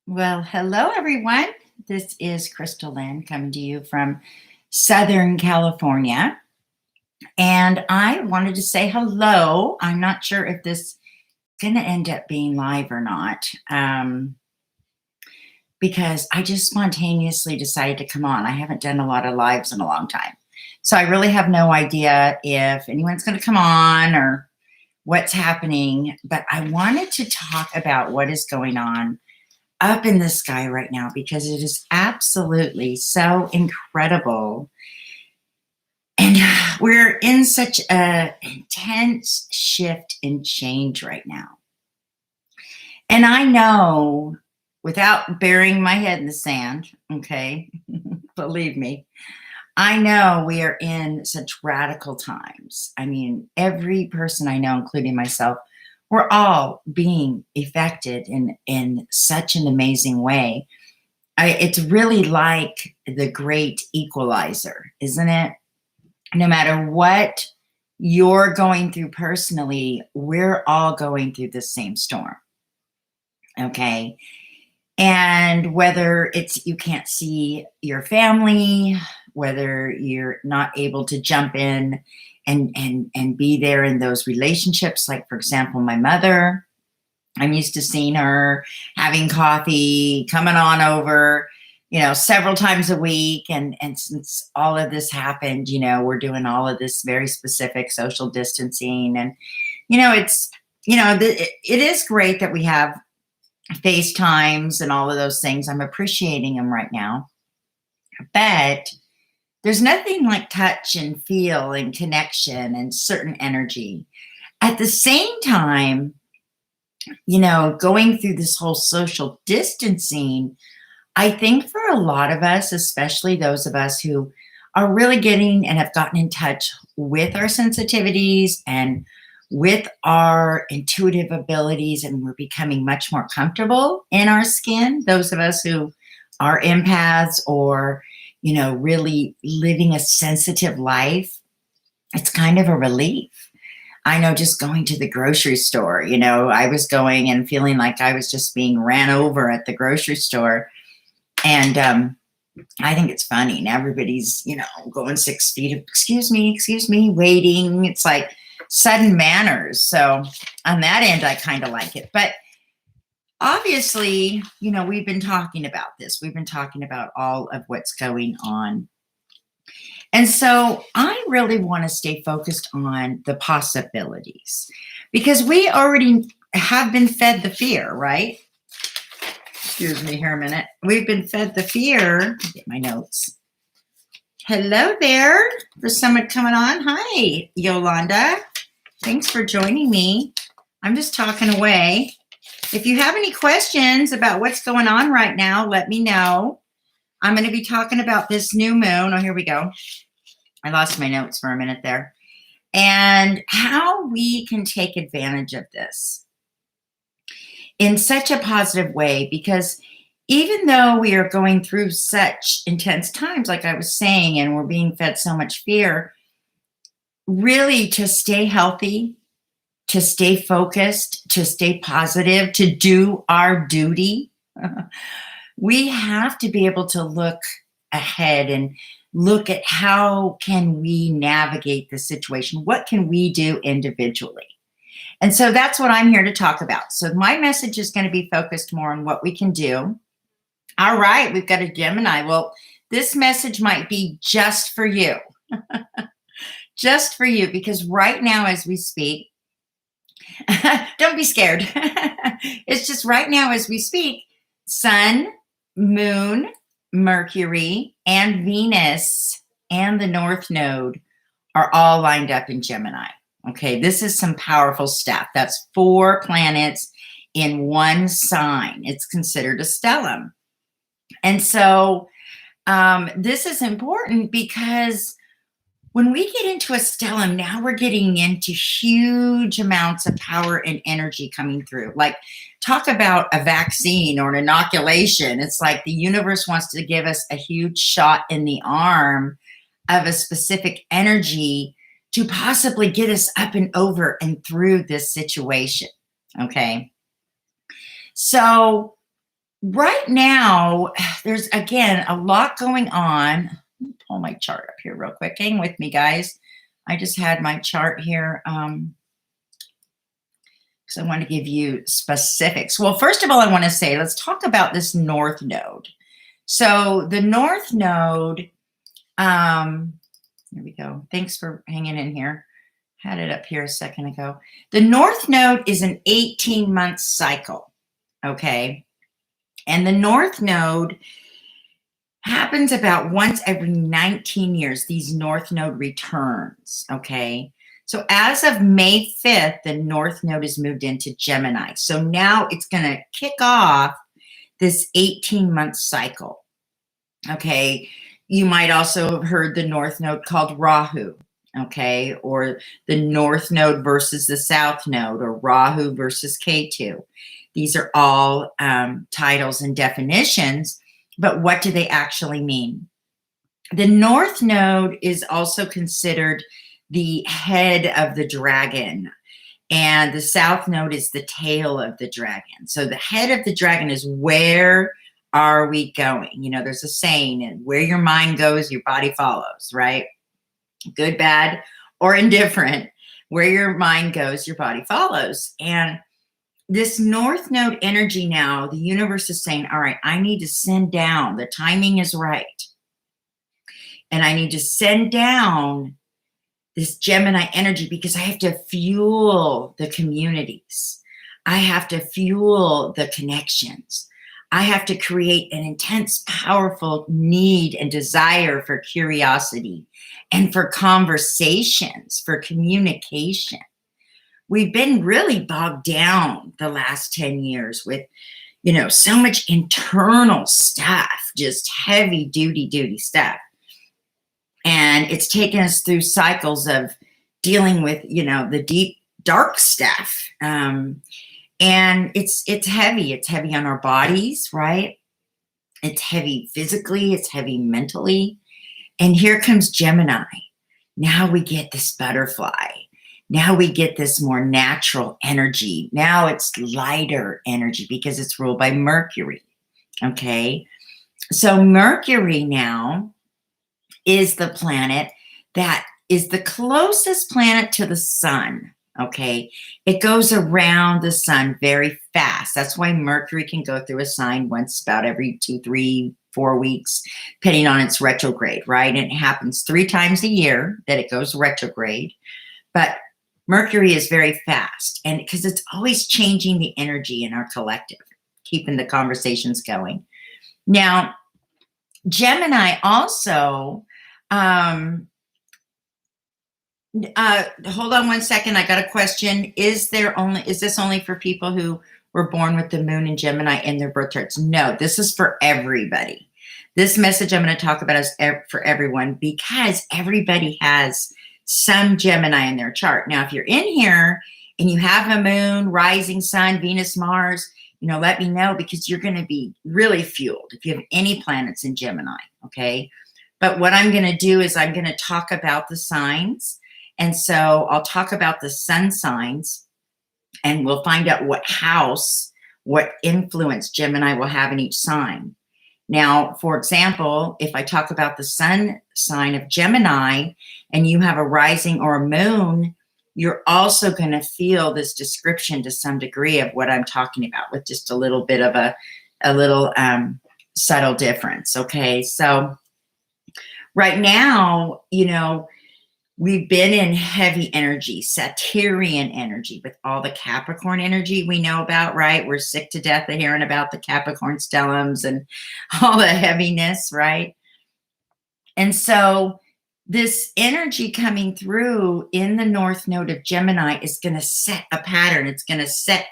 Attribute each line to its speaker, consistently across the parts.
Speaker 1: Well, hello everyone. This is Chrystal Lynn coming to you from Southern California. And I wanted to say hello. I'm not sure if this is going to end up being live or not, because I just spontaneously decided to come on. I haven't done a lot of lives in a long time. So I really have no idea if anyone's going to come on or what's happening. But I wanted to talk about what is going on up in the sky right now because it is absolutely so incredible. And we're in such a intense shift and change right now. And I know, without burying my head in the sand, okay, believe me, I know we are in such radical times. I mean, every person I know, including myself, we're all being affected in such an amazing way. It's really like the great equalizer, isn't it? No matter what you're going through personally, we're all going through the same storm. Okay. And whether it's you can't see your family, whether you're not able to jump in and be there in those relationships, like for example, my mother, I'm used to seeing her having coffee, coming on over, several times a week. And since all of this happened, we're doing all of this very specific social distancing. And, it is great that we have FaceTimes and all of those things. I'm appreciating them right now. But there's nothing like touch and feel and connection and certain energy. At the same time, going through this whole social distancing, I think for a lot of us, especially those of us who are really getting and have gotten in touch with our sensitivities and with our intuitive abilities, and we're becoming much more comfortable in our skin, those of us who are empaths or, really living a sensitive life, it's kind of a relief. I know just going to the grocery store, I was going and feeling like I was just being ran over at the grocery store. And I think it's funny. And everybody's, going 6 feet, excuse me, waiting. It's like sudden manners. So on that end, I kind of like it. But obviously, we've been talking about this. We've been talking about all of what's going on. And so I really want to stay focused on the possibilities because we already have been fed the fear, right? Excuse me here a minute. We've been fed the fear. Get my notes. Hello there. For someone coming on. Hi, Yolanda. Thanks for joining me. I'm just talking away. If you have any questions about what's going on right now, let me know. I'm going to be talking about this new moon. Oh, here we go. I lost my notes for a minute there. And how we can take advantage of this in such a positive way, because even though we are going through such intense times, like I was saying, and we're being fed so much fear, really to stay healthy, to stay focused, to stay positive, to do our duty, we have to be able to look ahead and look at how can we navigate the situation? What can we do individually? And so that's what I'm here to talk about. So my message is going to be focused more on what we can do. All right, we've got a Gemini. Well, this message might be just for you. Just for you, because right now as we speak, don't be scared. It's just right now as we speak, Sun, Moon, Mercury, and Venus, and the North Node are all lined up in Gemini. Okay, this is some powerful stuff. That's 4 planets in one sign. It's considered a stellium. And so this is important because when we get into a stellium, now we're getting into huge amounts of power and energy coming through. Like, talk about a vaccine or an inoculation. It's like the universe wants to give us a huge shot in the arm of a specific energy to possibly get us up and over and through this situation. Okay. So Right now, there's again a lot going on. Let me pull my chart up here real quick. Hang with me, guys. I just had my chart here because I want to give you specifics. Well, first of all, I want to say, let's talk about this North Node. So the North Node, here we go. Thanks for hanging in here. Had it up here a second ago. The North Node is an 18-month cycle, okay? And the North Node happens about once every 19 years, these North Node returns, okay? So as of May 5th, the North Node is moved into Gemini. So now it's going to kick off this 18-month cycle, okay? You might also have heard the North Node called Rahu, okay? Or the North Node versus the South Node, or Rahu versus Ketu. These are all titles and definitions, but what do they actually mean? The North Node is also considered the head of the dragon, and the South Node is the tail of the dragon. So the head of the dragon is, where are we going? You know, there's a saying, and where your mind goes, your body follows, right? Good, bad, or indifferent. Where your mind goes, your body follows. And this North Node energy now, the universe is saying, all right, I need to send down, the timing is right. And I need to send down this Gemini energy because I have to fuel the communities. I have to fuel the connections. I have to create an intense, powerful need and desire for curiosity and for conversations, for communication. We've been really bogged down the last 10 years with, you know, so much internal stuff, just heavy duty stuff. And it's taken us through cycles of dealing with, you know, the deep, dark stuff. And it's heavy. It's heavy on our bodies, right? It's heavy physically. It's heavy mentally. And here comes Gemini. Now we get this butterfly. Now we get this more natural energy. Now it's lighter energy because it's ruled by Mercury, okay? So Mercury now is the planet that is the closest planet to the sun, okay? It goes around the sun very fast. That's why Mercury can go through a sign once about every 2, 3, 4 weeks, depending on its retrograde, right? And it happens 3 times a year that it goes retrograde. But Mercury is very fast, and because it's always changing the energy in our collective, keeping the conversations going. Now, Gemini also, hold on one second. I got a question. Is this only for people who were born with the moon in Gemini in their birth charts? No, this is for everybody. This message I'm going to talk about is for everyone because everybody has some Gemini in their chart. Now, if you're in here and you have a moon, rising sun, Venus, Mars, you know, let me know because you're going to be really fueled if you have any planets in Gemini, okay? But what I'm going to do is I'm going to talk about the signs. And so I'll talk about the sun signs and we'll find out what house, what influence Gemini will have in each sign. Now, for example, if I talk about the sun sign of Gemini and you have a rising or a moon, you're also going to feel this description to some degree of what I'm talking about with just a little bit of a little subtle difference. Okay. So right now, you know, we've been in heavy energy, Saturnian energy with all the Capricorn energy we know about, right? We're sick to death of hearing about the Capricorn stellums and all the heaviness, right? And so this energy coming through in the North Node of Gemini is going to set a pattern. It's going to set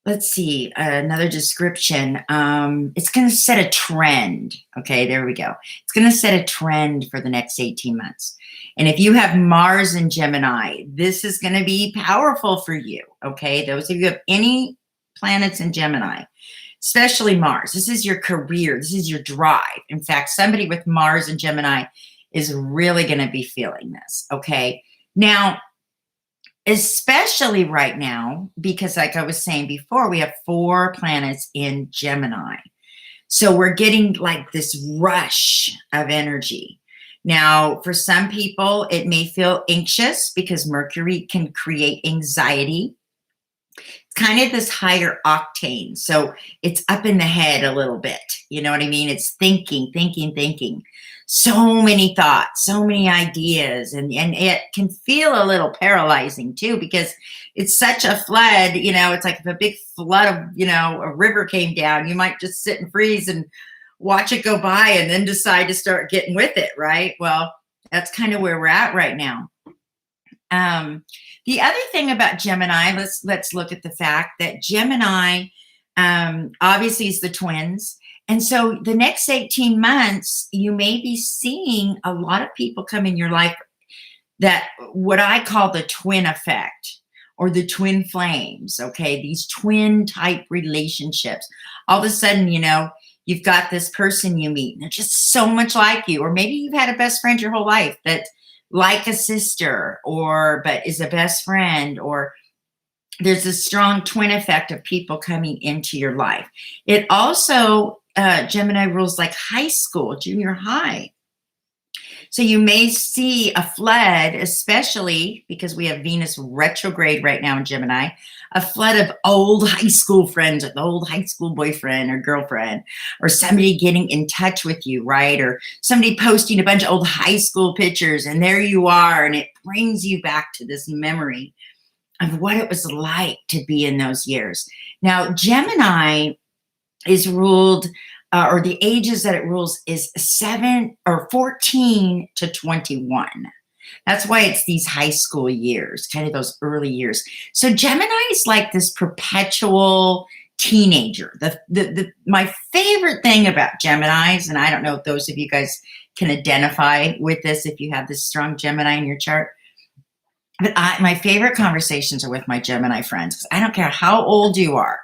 Speaker 1: let's see, another description. It's going to set a trend. Okay, there we go. It's going to set a trend for the next 18 months. And if you have Mars in Gemini, this is going to be powerful for you. Okay, those of you who have any planets in Gemini, especially Mars, this is your career. This is your drive. In fact, somebody with Mars in Gemini is really going to be feeling this. Okay, now, especially right now, because like I was saying before, we have 4 planets in Gemini. So we're getting like this rush of energy. Now, for some people, it may feel anxious because Mercury can create anxiety. It's kind of this higher octane. So it's up in the head a little bit. You know what I mean? It's thinking, thinking, thinking. So many thoughts, so many ideas. And it can feel a little paralyzing too, because it's such a flood. You know, it's like if a big flood of, you know, a river came down, you might just sit and freeze and watch it go by and then decide to start getting with it, right? Well, that's kind of where we're at right now. The other thing about Gemini, let's look at the fact that Gemini obviously is the twins. And so the next 18 months, you may be seeing a lot of people come in your life that what I call the twin effect or the twin flames. Okay. These twin type relationships. All of a sudden, you know, you've got this person you meet and they're just so much like you, or maybe you've had a best friend your whole life that like a sister but is a best friend, or there's a strong twin effect of people coming into your life. It also, Gemini rules like high school, junior high. So you may see a flood, especially because we have Venus retrograde right now in Gemini, a flood of old high school friends, or the old high school boyfriend or girlfriend, or somebody getting in touch with you, right? Or somebody posting a bunch of old high school pictures and there you are, and it brings you back to this memory of what it was like to be in those years. Now, Gemini is ruled, or the ages that it rules is 14 to 21. That's why it's these high school years, kind of those early years. So Gemini is like this perpetual teenager. My favorite thing about Geminis, and I don't know if those of you guys can identify with this if you have this strong Gemini in your chart, but my favorite conversations are with my Gemini friends, because I don't care how old you are.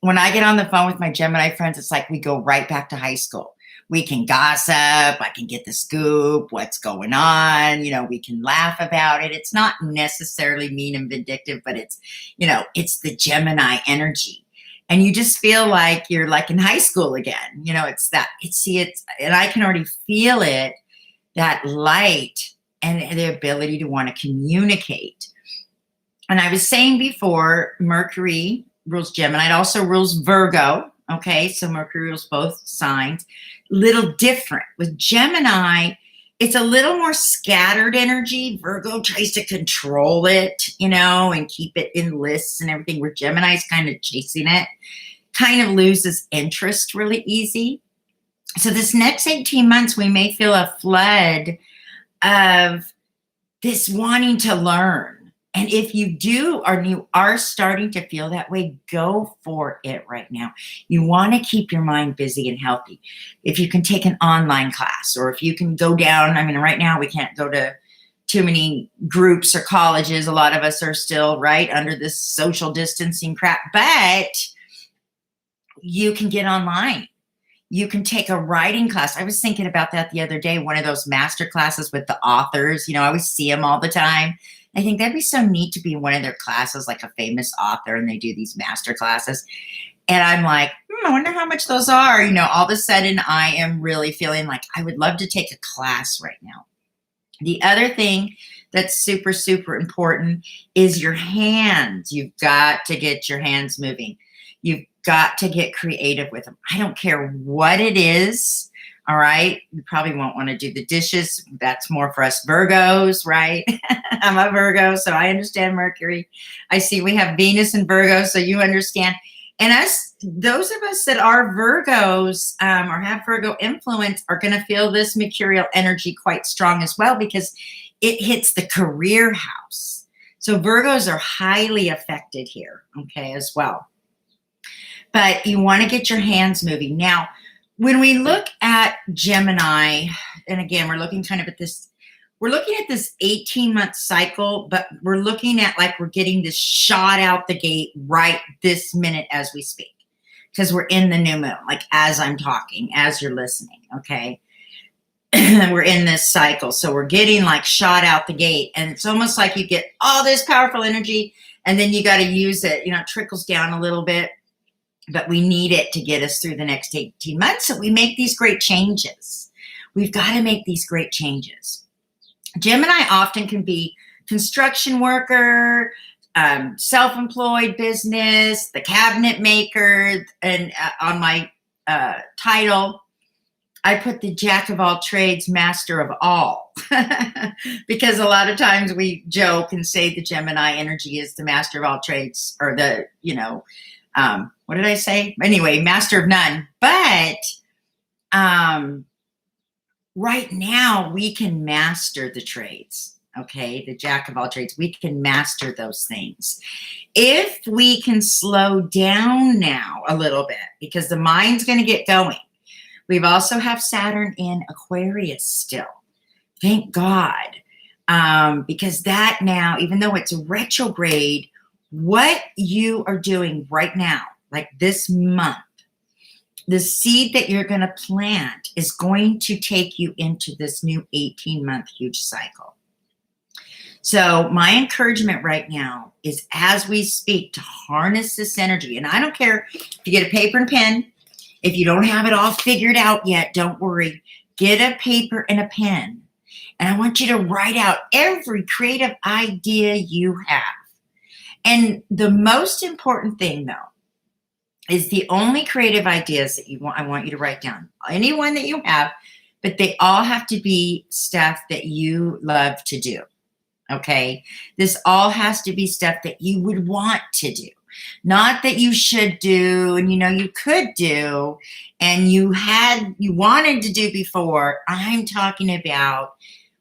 Speaker 1: When I get on the phone with my Gemini friends, it's like we go right back to high school. We can gossip. I can get the scoop, what's going on. You know, we can laugh about it. It's not necessarily mean and vindictive, but it's, you know, it's the Gemini energy. And you just feel like you're like in high school again. You know, and I can already feel it, that light and the ability to want to communicate. And I was saying before, Mercury rules Gemini. It also rules Virgo. Okay, so Mercury rules both signs. Little different. With Gemini, it's a little more scattered energy. Virgo tries to control it, you know, and keep it in lists and everything, where Gemini is kind of chasing it, kind of loses interest really easy. So this next 18 months, we may feel a flood of this wanting to learn. And if you do, or you are starting to feel that way, go for it right now. You want to keep your mind busy and healthy. If you can take an online class, or if you can go down, I mean, right now we can't go to too many groups or colleges. A lot of us are still right under this social distancing crap, but you can get online. You can take a writing class. I was thinking about that the other day, one of those master classes with the authors. You know, I always see them all the time. I think that'd be so neat to be in one of their classes, like a famous author, and they do these master classes. And I'm like, I wonder how much those are. You know, all of a sudden I am really feeling like I would love to take a class right now. The other thing that's super, super important is your hands. You've got to get your hands moving. You've got to get creative with them. I don't care what it is. All right. You probably won't want to do the dishes. That's more for us Virgos, right? I'm a Virgo, so I understand Mercury. I see we have Venus in Virgo, so you understand. And those of us that are Virgos or have Virgo influence are going to feel this mercurial energy quite strong as well, because it hits the career house. So Virgos are highly affected here, okay, as well. But you want to get your hands moving. Now, when we look at Gemini, and again, we're looking kind of at this, we're looking at this 18-month cycle, but we're looking at like we're getting this shot out the gate right this minute as we speak, because we're in the new moon, like as I'm talking, as you're listening, okay? we're in this cycle. So we're getting like shot out the gate. And it's almost like you get all this powerful energy and then you got to use it. You know, it trickles down a little bit, but we need it to get us through the next 18 months. So we make these great changes. We've got to make these great changes. Gemini often can be construction worker, self-employed business, the cabinet maker, and on my title, I put the jack of all trades, master of all, because a lot of times we joke and say the Gemini energy is the master of all trades, or the, you know, what did I say? Anyway, master of none. But right now we can master the trades. Okay, the jack of all trades, we can master those things. If we can slow down now a little bit, because the mind's going to get going. We've also have Saturn in Aquarius still. Thank God. Because that now, even though it's retrograde, what you are doing right now, like this month, the seed that you're going to plant is going to take you into this new 18-month huge cycle. So my encouragement right now is, as we speak, to harness this energy. And I don't care if you get a paper and pen. If you don't have it all figured out yet, don't worry. Get a paper and a pen. And I want you to write out every creative idea you have. And the most important thing, though, is the only creative ideas that I want you to write down. Any one that you have, but they all have to be stuff that you love to do. Okay? This all has to be stuff that you would want to do. Not that you should do and you know you could do and you wanted to do before. I'm talking about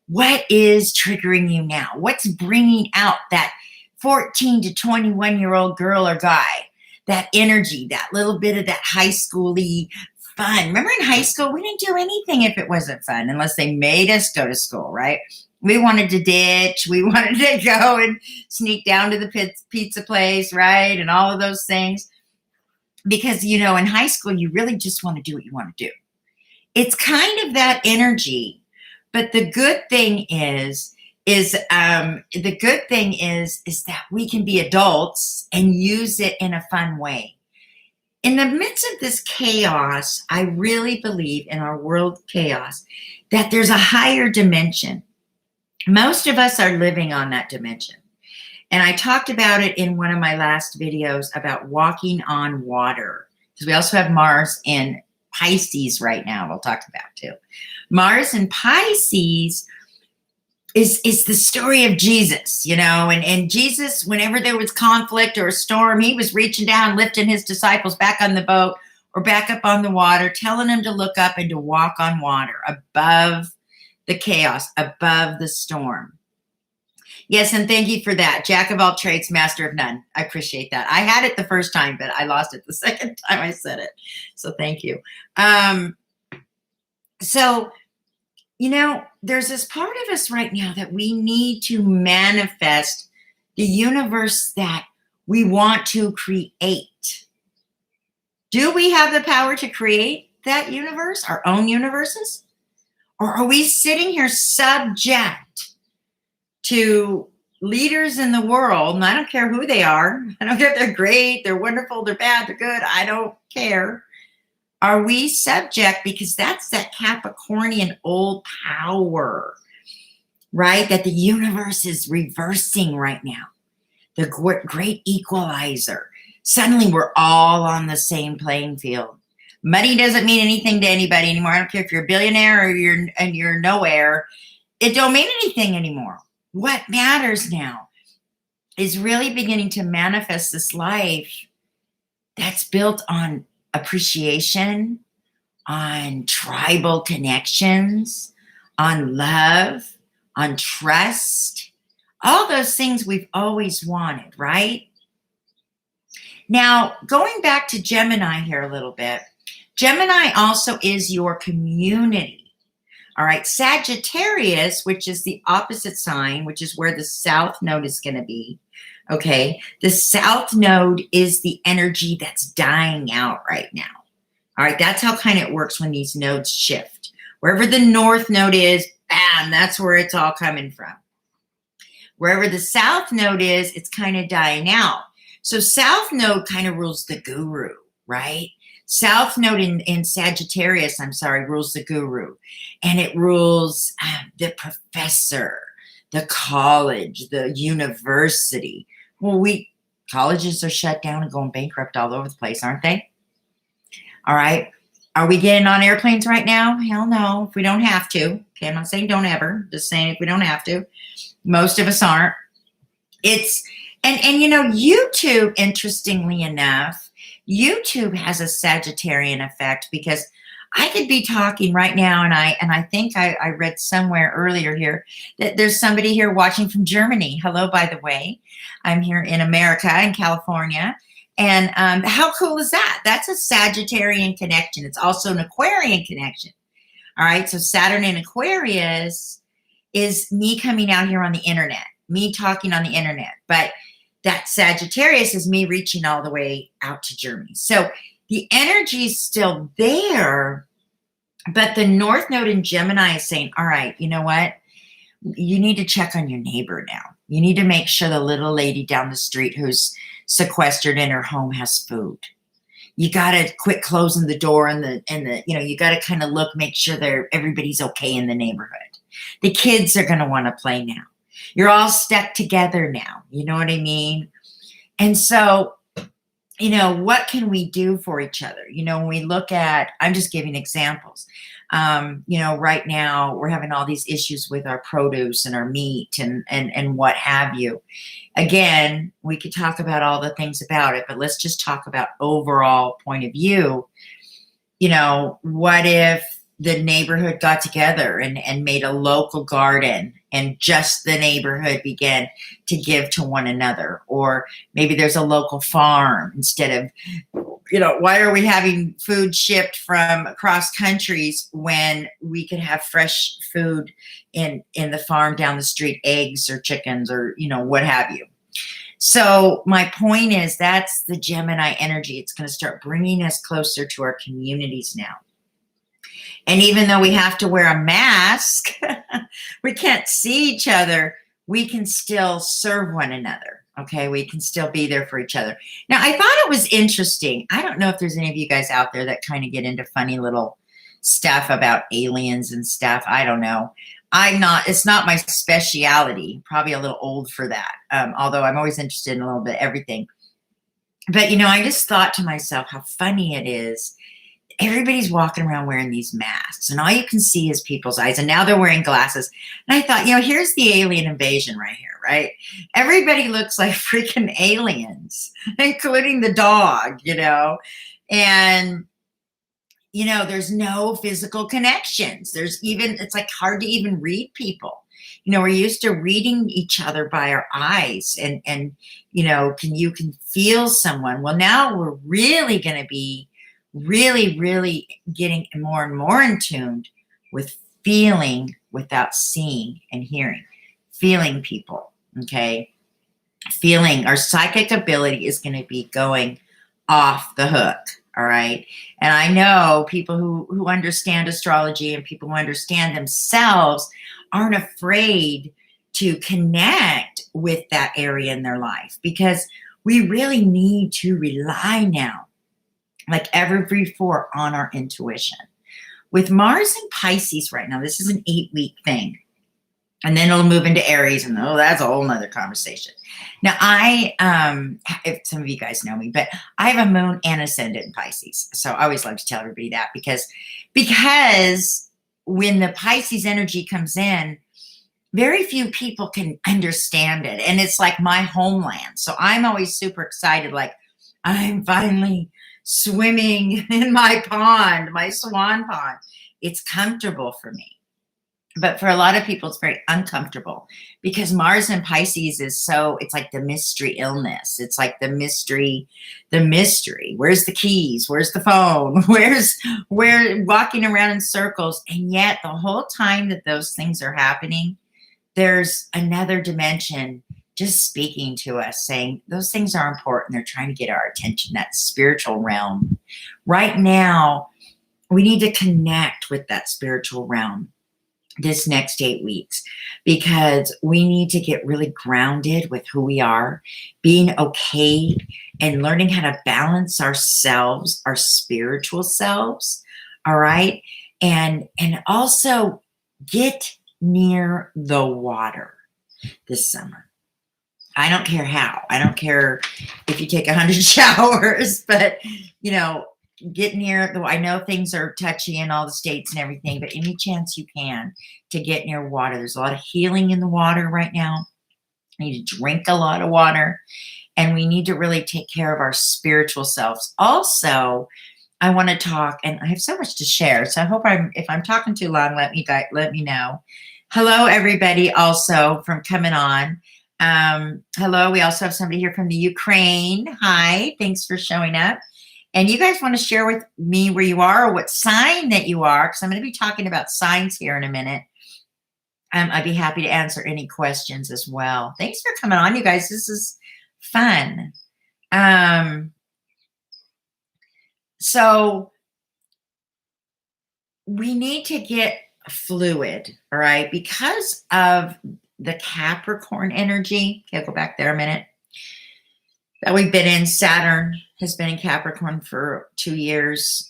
Speaker 1: what is triggering you now. What's bringing out that 14 to 21-year-old girl or guy, that energy, that little bit of that high school-y fun. Remember in high school, we didn't do anything if it wasn't fun unless they made us go to school, right? We wanted to ditch. We wanted to go and sneak down to the pizza place, right? And all of those things. Because, you know, in high school, you really just want to do what you want to do. It's kind of that energy. But the good thing is that we can be adults and use it in a fun way. In the midst of this chaos, I really believe in our world chaos, that there's a higher dimension. Most of us are living on that dimension. And I talked about it in one of my last videos about walking on water. Because we also have Mars in Pisces right now, we'll talk about too. Mars in Pisces is the story of Jesus, you know, and Jesus, whenever there was conflict or a storm, he was reaching down, lifting his disciples back on the boat or back up on the water, telling them to look up and to walk on water above the chaos, above the storm. Yes, and thank you for that. Jack of all trades, master of none. I appreciate that. I had it the first time, but I lost it the second time I said it. So thank you. So, you know, there's this part of us right now that we need to manifest the universe that we want to create. Do we have the power to create that universe, our own universes? Or are we sitting here subject to leaders in the world? And I don't care who they are. I don't care if they're great, they're wonderful, they're bad, they're good. I don't care. Are we subject? Because that's that Capricornian old power, right? That the universe is reversing right now. The great equalizer. Suddenly we're all on the same playing field. Money doesn't mean anything to anybody anymore. I don't care if you're a billionaire or you're nowhere. It don't mean anything anymore. What matters now is really beginning to manifest this life that's built on appreciation, on tribal connections, on love, on trust, all those things we've always wanted, right? Now, going back to Gemini here a little bit, Gemini also is your community. All right, Sagittarius, which is the opposite sign, which is where the South Node is going to be. Okay, the South Node is the energy that's dying out right now. All right, that's how kind of it works when these nodes shift. Wherever the north node is, bam, that's where it's all coming from. Wherever the south node is, it's kind of dying out. So south node kind of rules the guru, right? South node in Sagittarius, rules the guru. And it rules the professor, the college, the university. Well, colleges are shut down and going bankrupt all over the place, aren't they? All right. Are we getting on airplanes right now? Hell no, if we don't have to. Okay, I'm not saying don't ever, just saying if we don't have to. Most of us aren't. And YouTube, interestingly enough, YouTube has a Sagittarian effect, because I could be talking right now, and I think I read somewhere earlier here that there's somebody here watching from Germany. Hello, by the way. I'm here in America, in California. And how cool is that? That's a Sagittarian connection. It's also an Aquarian connection. All right. So Saturn in Aquarius is me coming out here on the internet, me talking on the internet. But that Sagittarius is me reaching all the way out to Germany. So the energy is still there, but the North Node in Gemini is saying, all right, you know what? You need to check on your neighbor now. You need to make sure the little lady down the street who's sequestered in her home has food. You got to quit closing the door and you got to kind of make sure everybody's okay in the neighborhood. The kids are going to want to play now. You're all stuck together now. You know what I mean? And so, what can we do for each other? When we look at, I'm just giving examples. Right now we're having all these issues with our produce and our meat and what have you. Again, we could talk about all the things about it, but let's just talk about overall point of view. What if the neighborhood got together and made a local garden, and just the neighborhood began to give to one another? Or maybe there's a local farm instead of, why are we having food shipped from across countries when we could have fresh food in the farm down the street, eggs or chickens or, what have you. So my point is, that's the Gemini energy. It's going to start bringing us closer to our communities now. And even though we have to wear a mask, we can't see each other, we can still serve one another. Okay, we can still be there for each other. Now, I thought it was interesting. I don't know if there's any of you guys out there that kind of get into funny little stuff about aliens and stuff. I don't know. It's not my speciality. Probably a little old for that. Although I'm always interested in a little bit of everything. But, I just thought to myself how funny it is. Everybody's walking around wearing these masks, and all you can see is people's eyes, and now they're wearing glasses. And I thought, here's the alien invasion right here, right? Everybody looks like freaking aliens, including the dog, and, there's no physical connections. It's like hard to even read people. We're used to reading each other by our eyes and you can feel someone. Well, now we're really going to be really, really getting more and more in tune with feeling without seeing and hearing. Feeling people, okay? Feeling, our psychic ability is going to be going off the hook, all right? And I know people who understand astrology and people who understand themselves aren't afraid to connect with that area in their life, because we really need to rely now, like ever before, on our intuition. With Mars in Pisces right now, this is an 8-week thing. And then it'll move into Aries, and that's a whole nother conversation. Now, if some of you guys know me, but I have a moon and ascendant in Pisces. So I always love to tell everybody that because when the Pisces energy comes in, very few people can understand it. And it's like my homeland. So I'm always super excited, like I'm finally swimming in my pond, my swan pond. It's comfortable for me. But for a lot of people, it's very uncomfortable because Mars in Pisces it's like the mystery illness. It's like the mystery. Where's the keys? Where's the phone? We're walking around in circles. And yet the whole time that those things are happening, there's another dimension just speaking to us, saying those things are important. They're trying to get our attention, that spiritual realm. Right now, we need to connect with that spiritual realm this next 8 weeks, because we need to get really grounded with who we are, being okay, and learning how to balance ourselves, our spiritual selves. All right. And also get near the water this summer. I don't care how. I don't care if you take 100 showers, but get near the, I know things are touchy in all the states and everything, but any chance you can to get near water. There's a lot of healing in the water right now. We need to drink a lot of water, and we need to really take care of our spiritual selves. Also, I want to talk, and I have so much to share. So I hope if I'm talking too long, let me know. Hello, everybody. Also from coming on. Hello. We also have somebody here from the Ukraine. Hi. Thanks for showing up. And you guys want to share with me where you are or what sign that you are, because I'm going to be talking about signs here in a minute. I'd be happy to answer any questions as well. Thanks for coming on, you guys. This is fun. So we need to get fluid, all right, because of the Capricorn energy. Okay, I'll go back there a minute. That we've been in. Saturn has been in Capricorn for 2 years.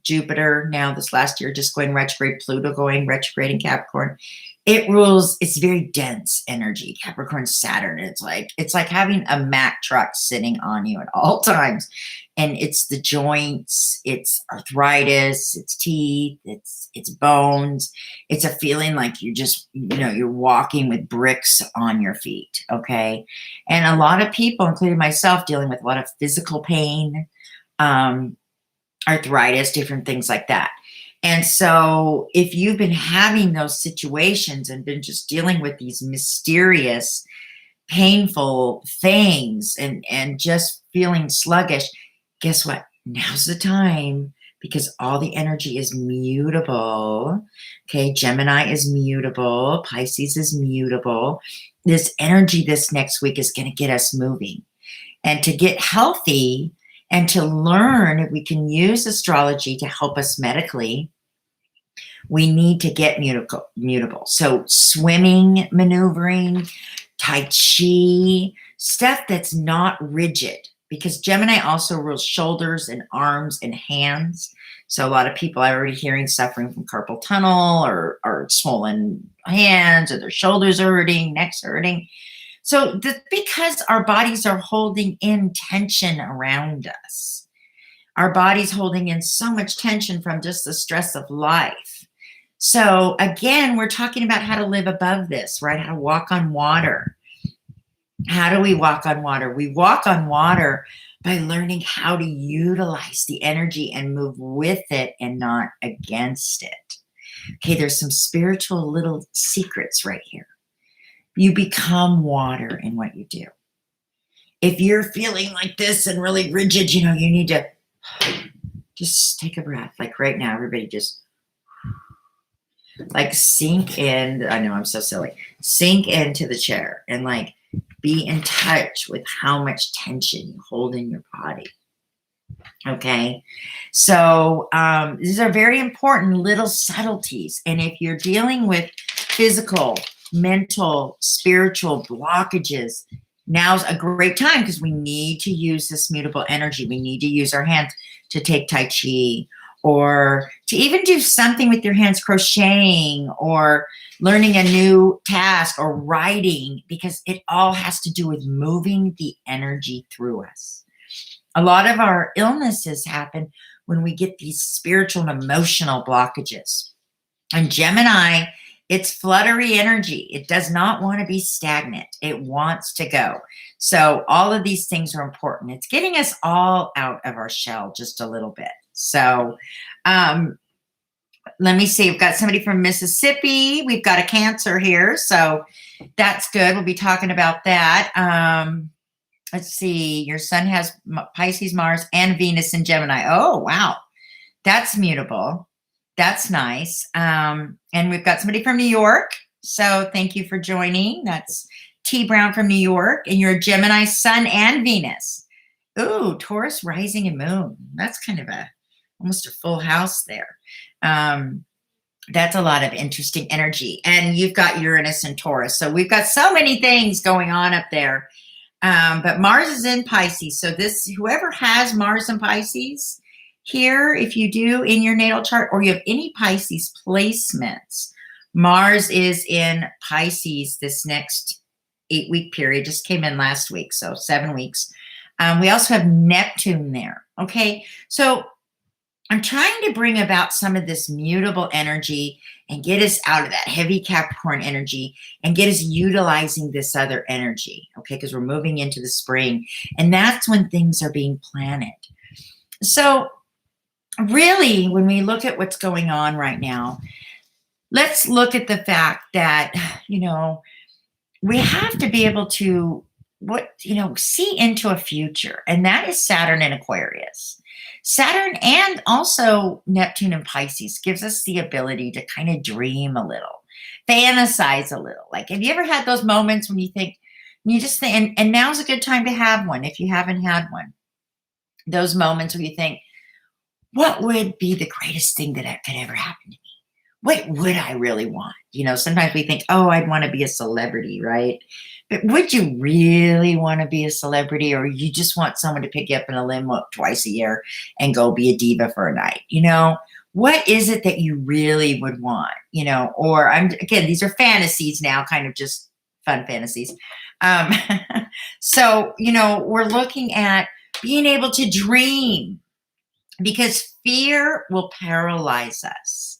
Speaker 1: Jupiter now this last year just going retrograde, Pluto going retrograde in Capricorn. It rules. It's very dense energy. Capricorn, Saturn. It's like having a Mack truck sitting on you at all times. And it's the joints, it's arthritis, it's teeth, it's bones. It's a feeling like you're just, you're walking with bricks on your feet. Okay. And a lot of people, including myself, dealing with a lot of physical pain, arthritis, different things like that. And so if you've been having those situations and been just dealing with these mysterious, painful things and just feeling sluggish, guess what? Now's the time, because all the energy is mutable. Okay, Gemini is mutable. Pisces is mutable. This energy this next week is going to get us moving. And to get healthy and to learn if we can use astrology to help us medically, we need to get mutable. So swimming, maneuvering, Tai Chi, stuff that's not rigid. Because Gemini also rules shoulders and arms and hands. So a lot of people are already hearing suffering from carpal tunnel or swollen hands, or their shoulders are hurting, necks hurting. So because our bodies are holding in tension around us. Our body's holding in so much tension from just the stress of life. So again, we're talking about how to live above this, right? How to walk on water. How do we walk on water? We walk on water by learning how to utilize the energy and move with it and not against it. Okay, there's some spiritual little secrets right here. You become water in what you do. If you're feeling like this and really rigid, you need to just take a breath. Like right now, everybody just like sink in. I know I'm so silly. Sink into the chair and like be in touch with how much tension you hold in your body. Okay. So these are very important little subtleties. And if you're dealing with physical, mental, spiritual blockages, now's a great time, because we need to use this mutable energy. We need to use our hands to take Tai Chi, or to even do something with your hands, crocheting, or learning a new task, or writing, because it all has to do with moving the energy through us. A lot of our illnesses happen when we get these spiritual and emotional blockages. And Gemini, it's fluttery energy. It does not want to be stagnant. It wants to go. So all of these things are important. It's getting us all out of our shell just a little bit. So let me see. We've got somebody from Mississippi. We've got a Cancer here. So that's good. We'll be talking about that. Let's see. Your sun has Pisces, Mars, and Venus in Gemini. Oh, wow. That's mutable. That's nice. And we've got somebody from New York. So thank you for joining. That's T. Brown from New York. And you're a Gemini sun and Venus. Ooh, Taurus rising and moon. That's kind of a almost a full house there. That's a lot of interesting energy. And you've got Uranus and Taurus. So we've got so many things going on up there. But Mars is in Pisces. So this, whoever has Mars in Pisces here, if you do in your natal chart, or you have any Pisces placements, Mars is in Pisces this next 8-week period. Just came in last week, so 7 weeks. We also have Neptune there. Okay, so I'm trying to bring about some of this mutable energy and get us out of that heavy Capricorn energy and get us utilizing this other energy, okay, because we're moving into the spring, and that's when things are being planted. So really, when we look at what's going on right now, let's look at the fact that, we have to be able to see into a future, and that is Saturn in Aquarius. Saturn and also Neptune in Pisces gives us the ability to kind of dream a little, fantasize a little. Like, have you ever had those moments when you think, you just think, and now's a good time to have one if you haven't had one. Those moments where you think, what would be the greatest thing that could ever happen to me? What would I really want? Sometimes we think, oh, I'd want to be a celebrity, right? But would you really want to be a celebrity, or you just want someone to pick you up in a limo twice a year and go be a diva for a night? What is it that you really would want? Or again, these are fantasies now, kind of just fun fantasies. So, we're looking at being able to dream, because fear will paralyze us.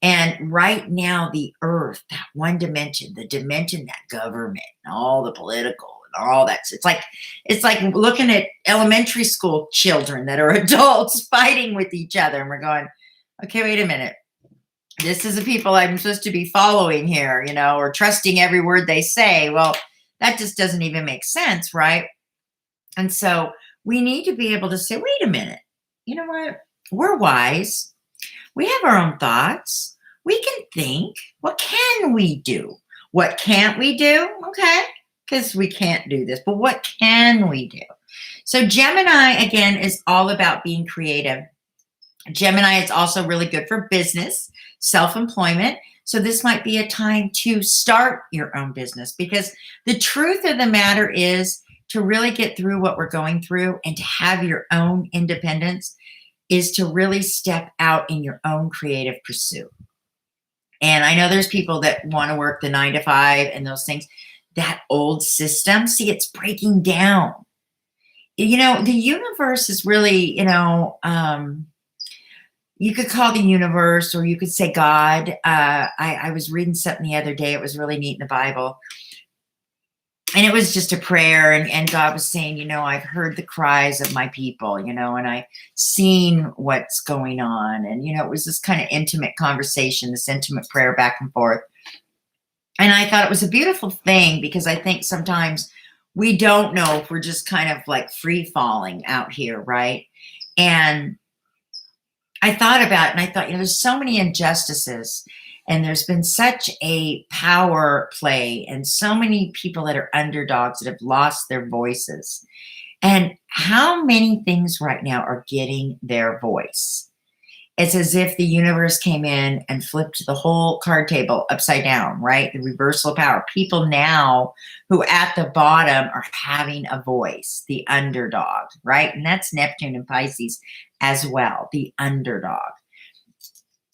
Speaker 1: And right now, the earth, that one dimension, the dimension that government, and all the political and all that, it's like looking at elementary school children that are adults fighting with each other. And we're going, okay, wait a minute. This is the people I'm supposed to be following here, or trusting every word they say. Well, that just doesn't even make sense, right? And so we need to be able to say, wait a minute, you know what? We're wise. We have our own thoughts. We can think. What can we do? What can't we do? Okay, because we can't do this, but what can we do? So Gemini, again, is all about being creative. Gemini is also really good for business, self-employment. So this might be a time to start your own business, because the truth of the matter is, to really get through what we're going through and to have your own independence is to really step out in your own creative pursuit. And I know there's people that want to work the 9 to 5 and those things. That old system, see, it's breaking down. The universe is really, you could call the universe, or you could say God. I was reading something the other day. It was really neat in the Bible. And it was just a prayer, and God was saying, I've heard the cries of my people, and I've seen what's going on. And, it was this kind of intimate conversation, this intimate prayer back and forth. And I thought it was a beautiful thing, because I think sometimes we don't know if we're just kind of like free falling out here, right? And I thought about it, and I thought, there's so many injustices. And there's been such a power play, and so many people that are underdogs that have lost their voices. And how many things right now are getting their voice? It's as if the universe came in and flipped the whole card table upside down, right? The reversal of power. People now who at the bottom are having a voice, the underdog, right? And that's Neptune and Pisces as well, the underdog.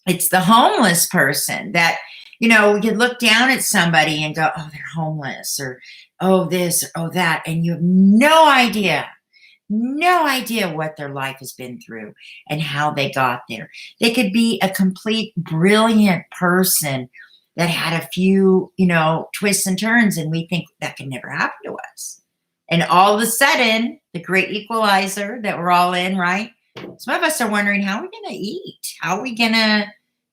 Speaker 1: It's the homeless person that, we could look down at somebody and go, oh, they're homeless, or, oh, this, or, oh, that. And you have no idea what their life has been through and how they got there. They could be a complete brilliant person that had a few, twists and turns, and we think that can never happen to us. And all of a sudden, the great equalizer that we're all in, right? Some of us are wondering, how are we going to eat? How are we going to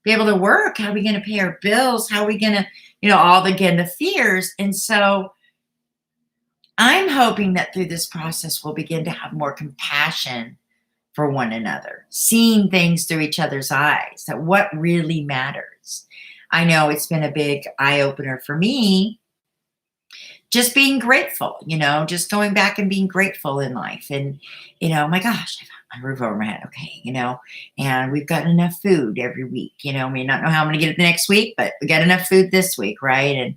Speaker 1: be able to work? How are we going to pay our bills? How are we going to, the fears. And so I'm hoping that through this process, we'll begin to have more compassion for one another, seeing things through each other's eyes, that what really matters. I know it's been a big eye-opener for me, just being grateful, just going back and being grateful in life. And, my gosh, a roof over my head. Okay, and we've got enough food every week. I may not know how I'm going to get it the next week, but we got enough food this week, right?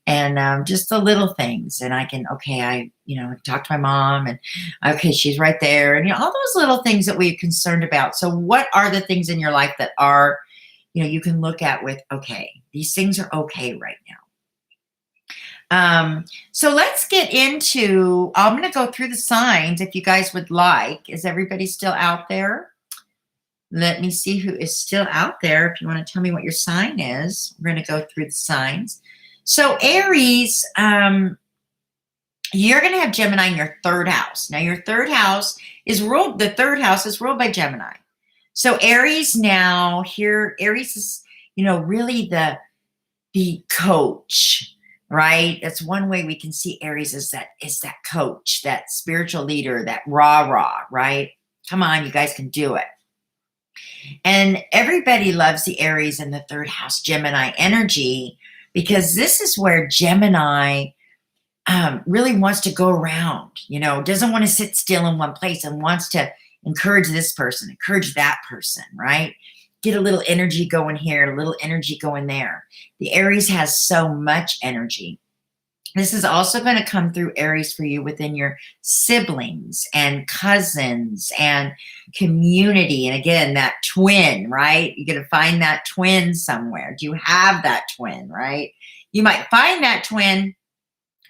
Speaker 1: And just the little things. And I can, okay, talk to my mom, and okay, she's right there. And, all those little things that we're concerned about. So what are the things in your life that are, you can look at with, okay, these things are okay right now. So let's get into, I'm going to go through the signs if you guys would like. Is everybody still out there? Let me see who is still out there. If you want to tell me what your sign is, we're going to go through the signs. So Aries, you're going to have Gemini in your third house. Now your third house is ruled, the third house is ruled by Gemini. So Aries now here, Aries is, really the coach, right? That's one way we can see Aries is that coach, that spiritual leader, that rah, right? Come on, you guys can do it. And everybody loves the Aries in the third house, Gemini energy, because this is where Gemini really wants to go around, doesn't want to sit still in one place and wants to encourage this person, encourage that person, right? Get a little energy going here, a little energy going there. The Aries has so much energy. This is also going to come through Aries for you within your siblings and cousins and community. And again, that twin, right? You're going to find that twin somewhere. Do you have that twin, right? You might find that twin,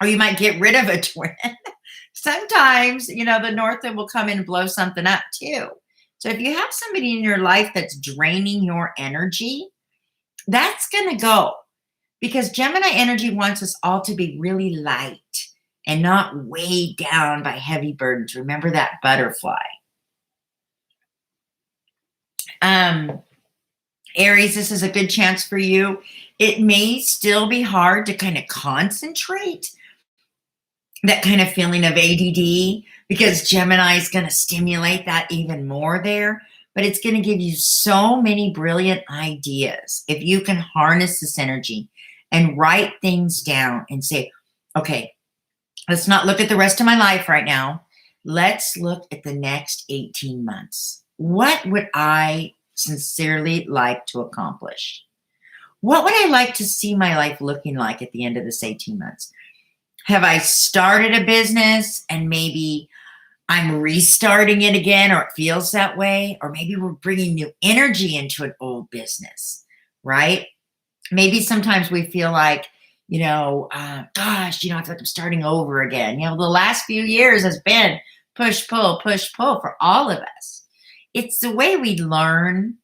Speaker 1: or you might get rid of a twin. Sometimes, the North Wind will come in and blow something up too. So if you have somebody in your life that's draining your energy, that's going to go. Because Gemini energy wants us all to be really light and not weighed down by heavy burdens. Remember that butterfly. Aries, this is a good chance for you. It may still be hard to kind of concentrate, that kind of feeling of ADD, because Gemini is going to stimulate that even more there. But it's going to give you so many brilliant ideas if you can harness this energy and write things down and say, okay, let's not look at the rest of my life right now. Let's look at the next 18 months. What would I sincerely like to accomplish? What would I like to see my life looking like at the end of this 18 months? Have I started a business and maybe I'm restarting it again, or it feels that way? Or maybe we're bringing new energy into an old business, right? Maybe sometimes we feel like, gosh, I feel like I'm starting over again. The last few years has been push, pull for all of us. It's the way we learn.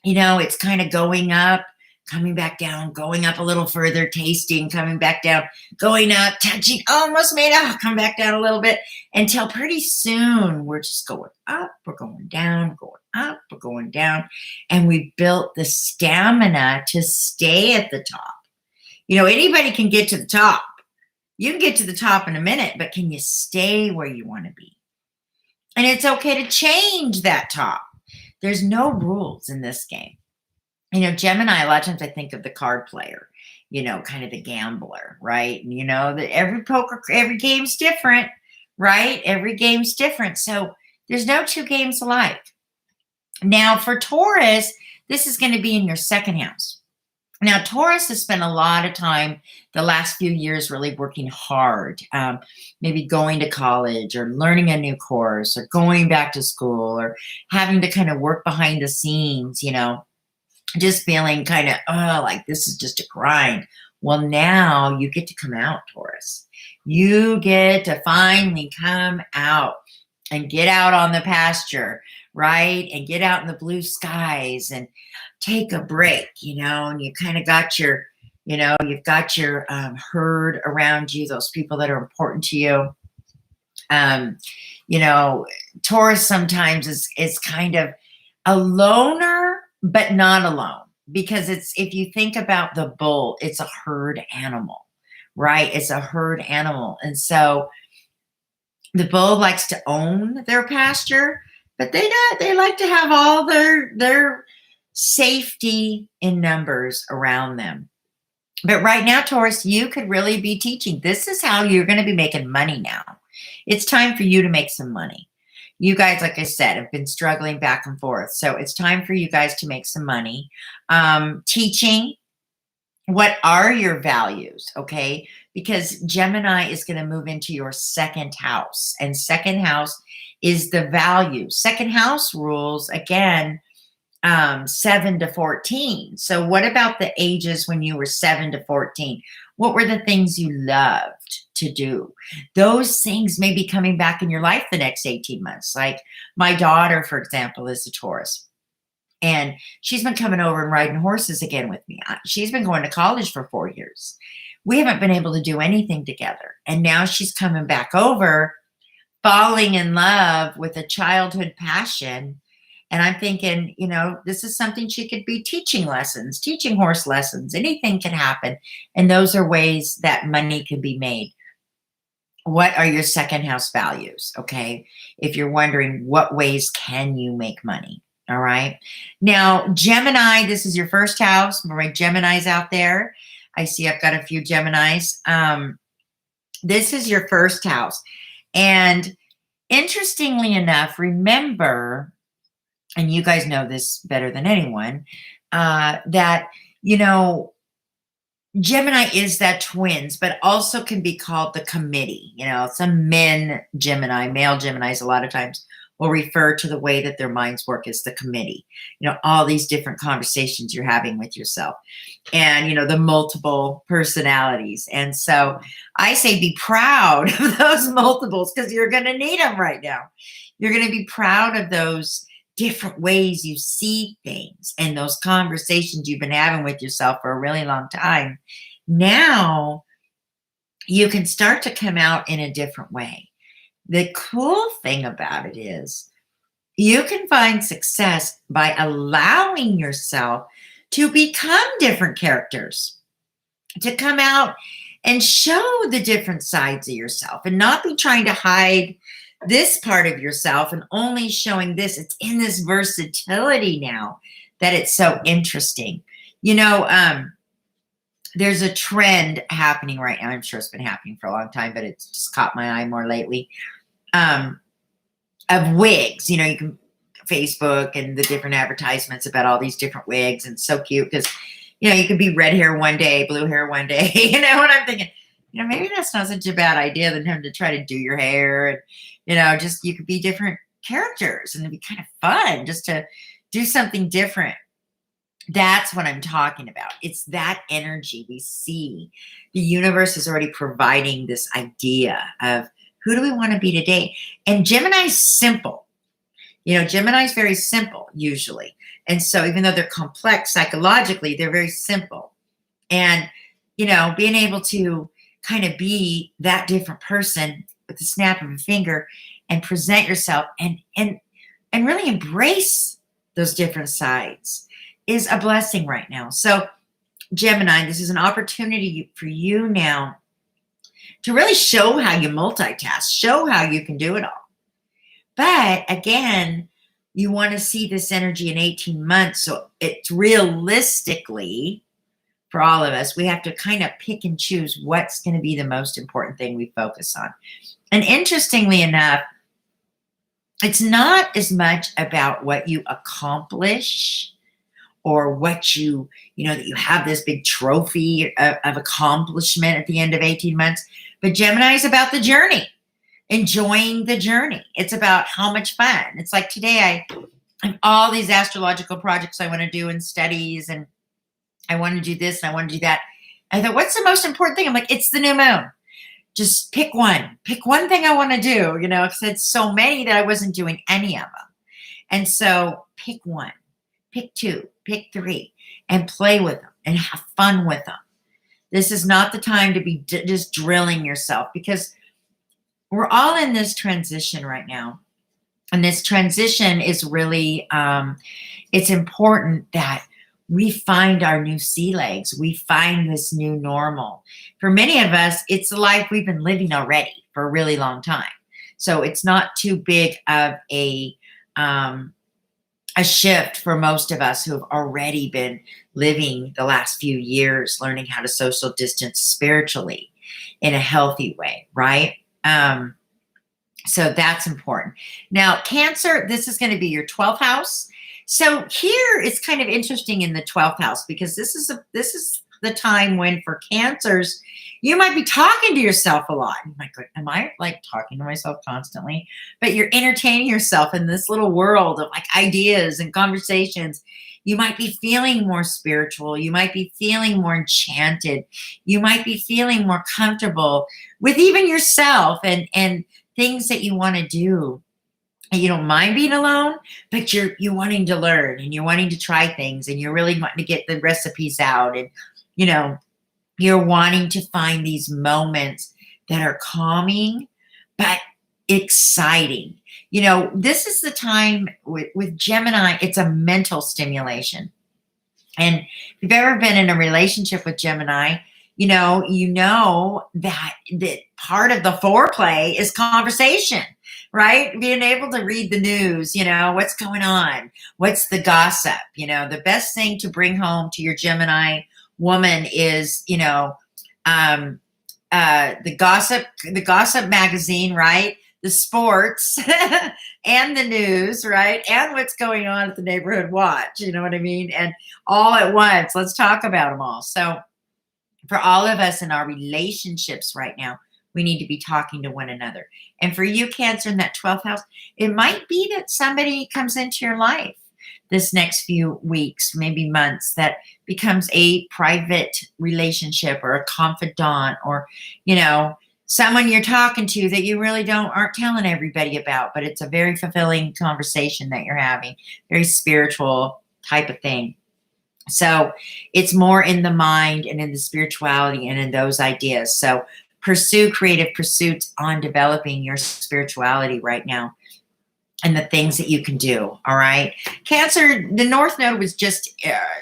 Speaker 1: It's kind of going up, coming back down, going up a little further, tasting, coming back down, going up, touching, almost made up, come back down a little bit, until pretty soon we're just going up, we're going down, going up, we're going down. And we built the stamina to stay at the top. Anybody can get to the top. You can get to the top in a minute, but can you stay where you want to be? And it's okay to change that top. There's no rules in this game. Gemini, a lot of times I think of the card player, kind of the gambler, right? And that every game's different, right? Every game's different. So there's no two games alike. Now for Taurus, this is going to be in your second house. Now, Taurus has spent a lot of time the last few years really working hard, maybe going to college or learning a new course or going back to school or having to kind of work behind the scenes, just feeling kind of, like this is just a grind. Well, now you get to come out, Taurus. You get to finally come out and get out on the pasture, right? And get out in the blue skies and take a break, and you kind of got your, you've got your herd around you, those people that are important to you. Taurus sometimes is kind of a loner, but not alone, because if you think about the bull, it's a herd animal, right? It's a herd animal. And so the bull likes to own their pasture, but they like to have all their safety in numbers around them. But right now, Taurus, you could really be teaching. This is how you're going to be making money now. It's time for you to make some money. You guys, like I said, have been struggling back and forth. So it's time for you guys to make some money. Teaching, what are your values? Okay. Because Gemini is going to move into your second house, and second house is the value. Second house rules, again, 7 to 14. So what about the ages when you were 7 to 14? What were the things you loved to do? Those things may be coming back in your life the next 18 months. Like my daughter, for example, is a Taurus. And she's been coming over and riding horses again with me. She's been going to college for 4 years. We haven't been able to do anything together. And now she's coming back over, falling in love with a childhood passion. And I'm thinking, this is something she could be teaching lessons, teaching horse lessons. Anything can happen. And those are ways that money can be made. What are your second house values? Okay. If you're wondering, what ways can you make money? All right. Now, Gemini, this is your first house. My Geminis out there. I see I've got a few Geminis. This is your first house. And interestingly enough, remember, and you guys know this better than anyone, that, Gemini is that twins, but also can be called the committee. Some male Geminis, a lot of times will refer to the way that their minds work as the committee. All these different conversations you're having with yourself, and, the multiple personalities. And so I say be proud of those multiples, because you're going to need them right now. You're going to be proud of those different ways you see things and those conversations you've been having with yourself for a really long time. Now you can start to come out in a different way. The cool thing about it is you can find success by allowing yourself to become different characters, to come out and show the different sides of yourself and not be trying to hide this part of yourself and only showing this. It's in this versatility now that it's so interesting. There's a trend happening right now. I'm sure it's been happening for a long time, but it's just caught my eye more lately. Of wigs, you can Facebook and the different advertisements about all these different wigs, and so cute because, you could be red hair one day, blue hair one day, and I'm thinking, maybe that's not such a bad idea than having to try to do your hair. And, just you could be different characters and it'd be kind of fun just to do something different. That's what I'm talking about. It's that energy we see. The universe is already providing this idea of who do we want to be today? And Gemini's simple. Gemini's very simple usually. And so even though they're complex psychologically, they're very simple. And, being able to kind of be that different person with the snap of a finger and present yourself and really embrace those different sides is a blessing right now. So Gemini, this is an opportunity for you now to really show how you multitask, show how you can do it all. But again, you want to see this energy in 18 months. So it's realistically, for all of us, we have to kind of pick and choose what's going to be the most important thing we focus on. And interestingly enough, it's not as much about what you accomplish or what that you have this big trophy of accomplishment at the end of 18 months. But Gemini is about the journey, enjoying the journey. It's about how much fun. It's like today I have all these astrological projects I want to do and studies, and I want to do this and I want to do that. I thought, what's the most important thing? I'm like, it's the new moon. Just pick one. Pick one thing I want to do, because it's so many that I wasn't doing any of them. And so pick one, pick two, pick three, and play with them and have fun with them. This is not the time to be just drilling yourself, because we're all in this transition right now. And this transition is really, it's important that we find our new sea legs. We find this new normal. For many of us, it's the life we've been living already for a really long time. So it's not too big of a shift for most of us who have already been living the last few years, learning how to social distance spiritually in a healthy way, right? So that's important. Now, Cancer, this is going to be your 12th house. So here it's kind of interesting in the 12th house, because this is the time when, for Cancers, you might be talking to yourself a lot. You might go, am I like talking to myself constantly? But you're entertaining yourself in this little world of like ideas and conversations. You might be feeling more spiritual. You might be feeling more enchanted. You might be feeling more comfortable with even yourself and things that you want to do. And you don't mind being alone, but you're wanting to learn, and you're wanting to try things, and you're really wanting to get the recipes out, and you know, you're wanting to find these moments that are calming but exciting. You know, this is the time with Gemini, it's a mental stimulation. And if you've ever been in a relationship with Gemini, you know that part of the foreplay is conversation, right? Being able to read the news, what's going on, what's the gossip. The best thing to bring home to your Gemini woman is, the gossip magazine, right? The sports and the news, right? And what's going on at the neighborhood watch, you know what I mean? And all at once, let's talk about them all. So for all of us in our relationships right now, we need to be talking to one another. And for you, Cancer, in that 12th house, it might be that somebody comes into your life this next few weeks, maybe months, that becomes a private relationship or a confidant, or, someone you're talking to that you really aren't telling everybody about, but it's a very fulfilling conversation that you're having, very spiritual type of thing. So it's more in the mind and in the spirituality and in those ideas. So pursue creative pursuits on developing your spirituality right now and the things that you can do. All right. Cancer, the North Node was just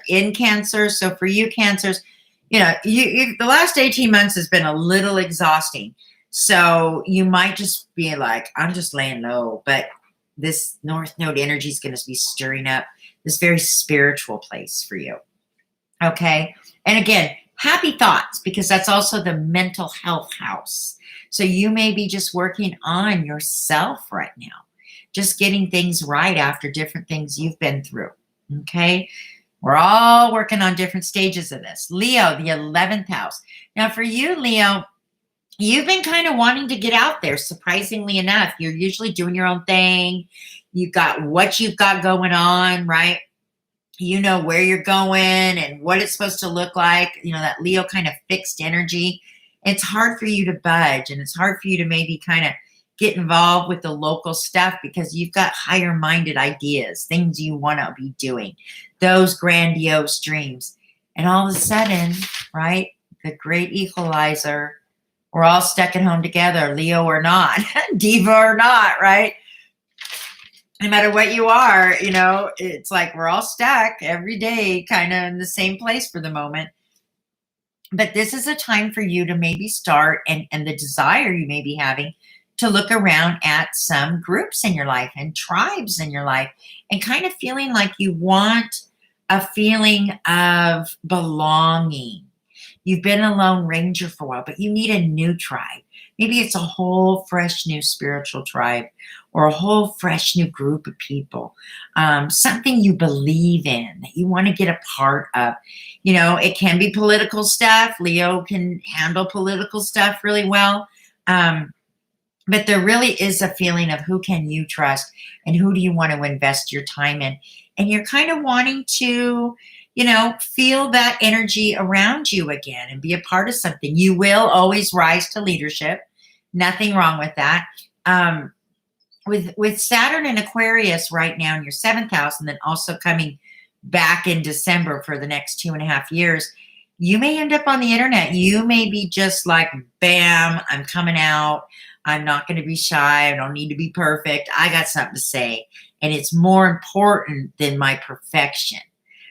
Speaker 1: in Cancer. So for you, Cancers, the last 18 months has been a little exhausting. So you might just be like, I'm just laying low. But this North Node energy is going to be stirring up this very spiritual place for you. Okay. And again, happy thoughts, because that's also the mental health house. So you may be just working on yourself right now, just getting things right after different things you've been through. Okay. We're all working on different stages of this. Leo, the 11th house. Now for you, Leo, you've been kind of wanting to get out there. Surprisingly enough, you're usually doing your own thing. You've got what you've got going on, right? You know where you're going and what it's supposed to look like. That Leo kind of fixed energy. It's hard for you to budge, and it's hard for you to maybe kind of get involved with the local stuff, because you've got higher minded ideas, things you want to be doing, those grandiose dreams. And all of a sudden, right, the great equalizer, we're all stuck at home together, Leo or not, diva or not, right? No matter what you are, it's like we're all stuck every day kind of in the same place for the moment. But this is a time for you to maybe start, and the desire you may be having, to look around at some groups in your life and tribes in your life, and kind of feeling like you want a feeling of belonging. You've been a lone ranger for a while, but you need a new tribe. Maybe it's a whole fresh new spiritual tribe, or a whole fresh new group of people, something you believe in that you want to get a part of. It can be political stuff. Leo can handle political stuff really well. But there really is a feeling of who can you trust and who do you want to invest your time in. And you're kind of wanting to, feel that energy around you again and be a part of something. You will always rise to leadership. Nothing wrong with that. With Saturn and Aquarius right now in your 7th house, and then also coming back in December for the next 2.5 years, you may end up on the internet. You may be just like, bam, I'm coming out. I'm not going to be shy. I don't need to be perfect. I got something to say. And it's more important than my perfection,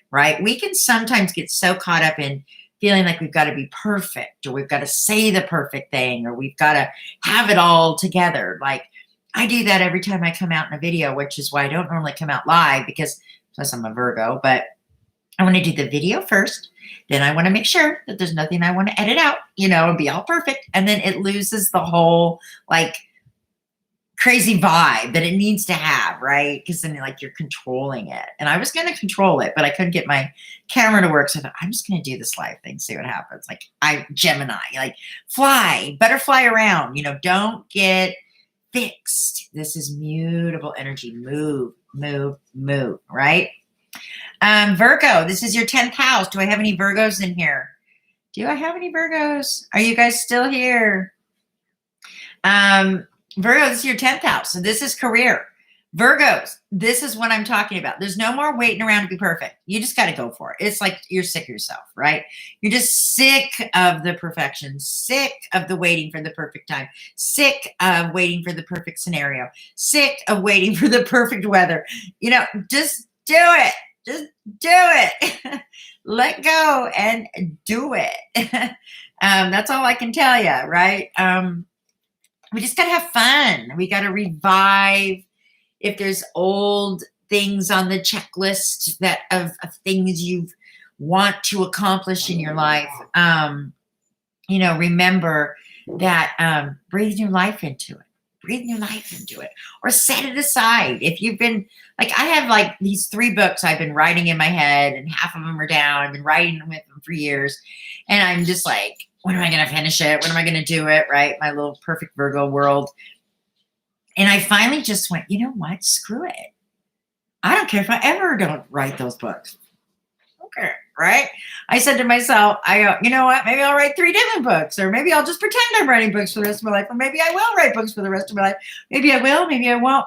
Speaker 1: right? We can sometimes get so caught up in feeling like we've got to be perfect, or we've got to say the perfect thing, or we've got to have it all together. Like, I do that every time I come out in a video, which is why I don't normally come out live, because plus I'm a Virgo, but I want to do the video first. Then I want to make sure that there's nothing I want to edit out, and be all perfect. And then it loses the whole like crazy vibe that it needs to have, right? Because then like you're controlling it. And I was going to control it, but I couldn't get my camera to work. So I thought, I'm just going to do this live thing, see what happens. Like Gemini, like fly, butterfly around, don't get fixed. This is mutable energy. Move, move, move, right? Virgo, this is your 10th house. Do I have any Virgos in here? Do I have any Virgos? Are you guys still here? Virgo, this is your 10th house. So this is career. Virgos, this is what I'm talking about. There's no more waiting around to be perfect. You just got to go for it. It's like you're sick of yourself, right? You're just sick of the perfection, sick of the waiting for the perfect time, sick of waiting for the perfect scenario, sick of waiting for the perfect weather. Just do it. Just do it. Let go and do it. That's all I can tell you, right? We just got to have fun. We got to revive. If there's old things on the checklist of things you want to accomplish in your life, remember that breathe new life into it. Breathe new life into it. Or set it aside. If you've been, I have these 3 books I've been writing in my head, and half of them are down. I've been writing with them for years. And I'm just like, when am I going to finish it? When am I going to do it? Right? My little perfect Virgo world. And I finally just went, you know what? Screw it. I don't care if I ever don't write those books. Okay, right? I said to myself, you know what? Maybe I'll write 3 different books, or maybe I'll just pretend I'm writing books for the rest of my life, or maybe I will write books for the rest of my life. Maybe I will, maybe I won't.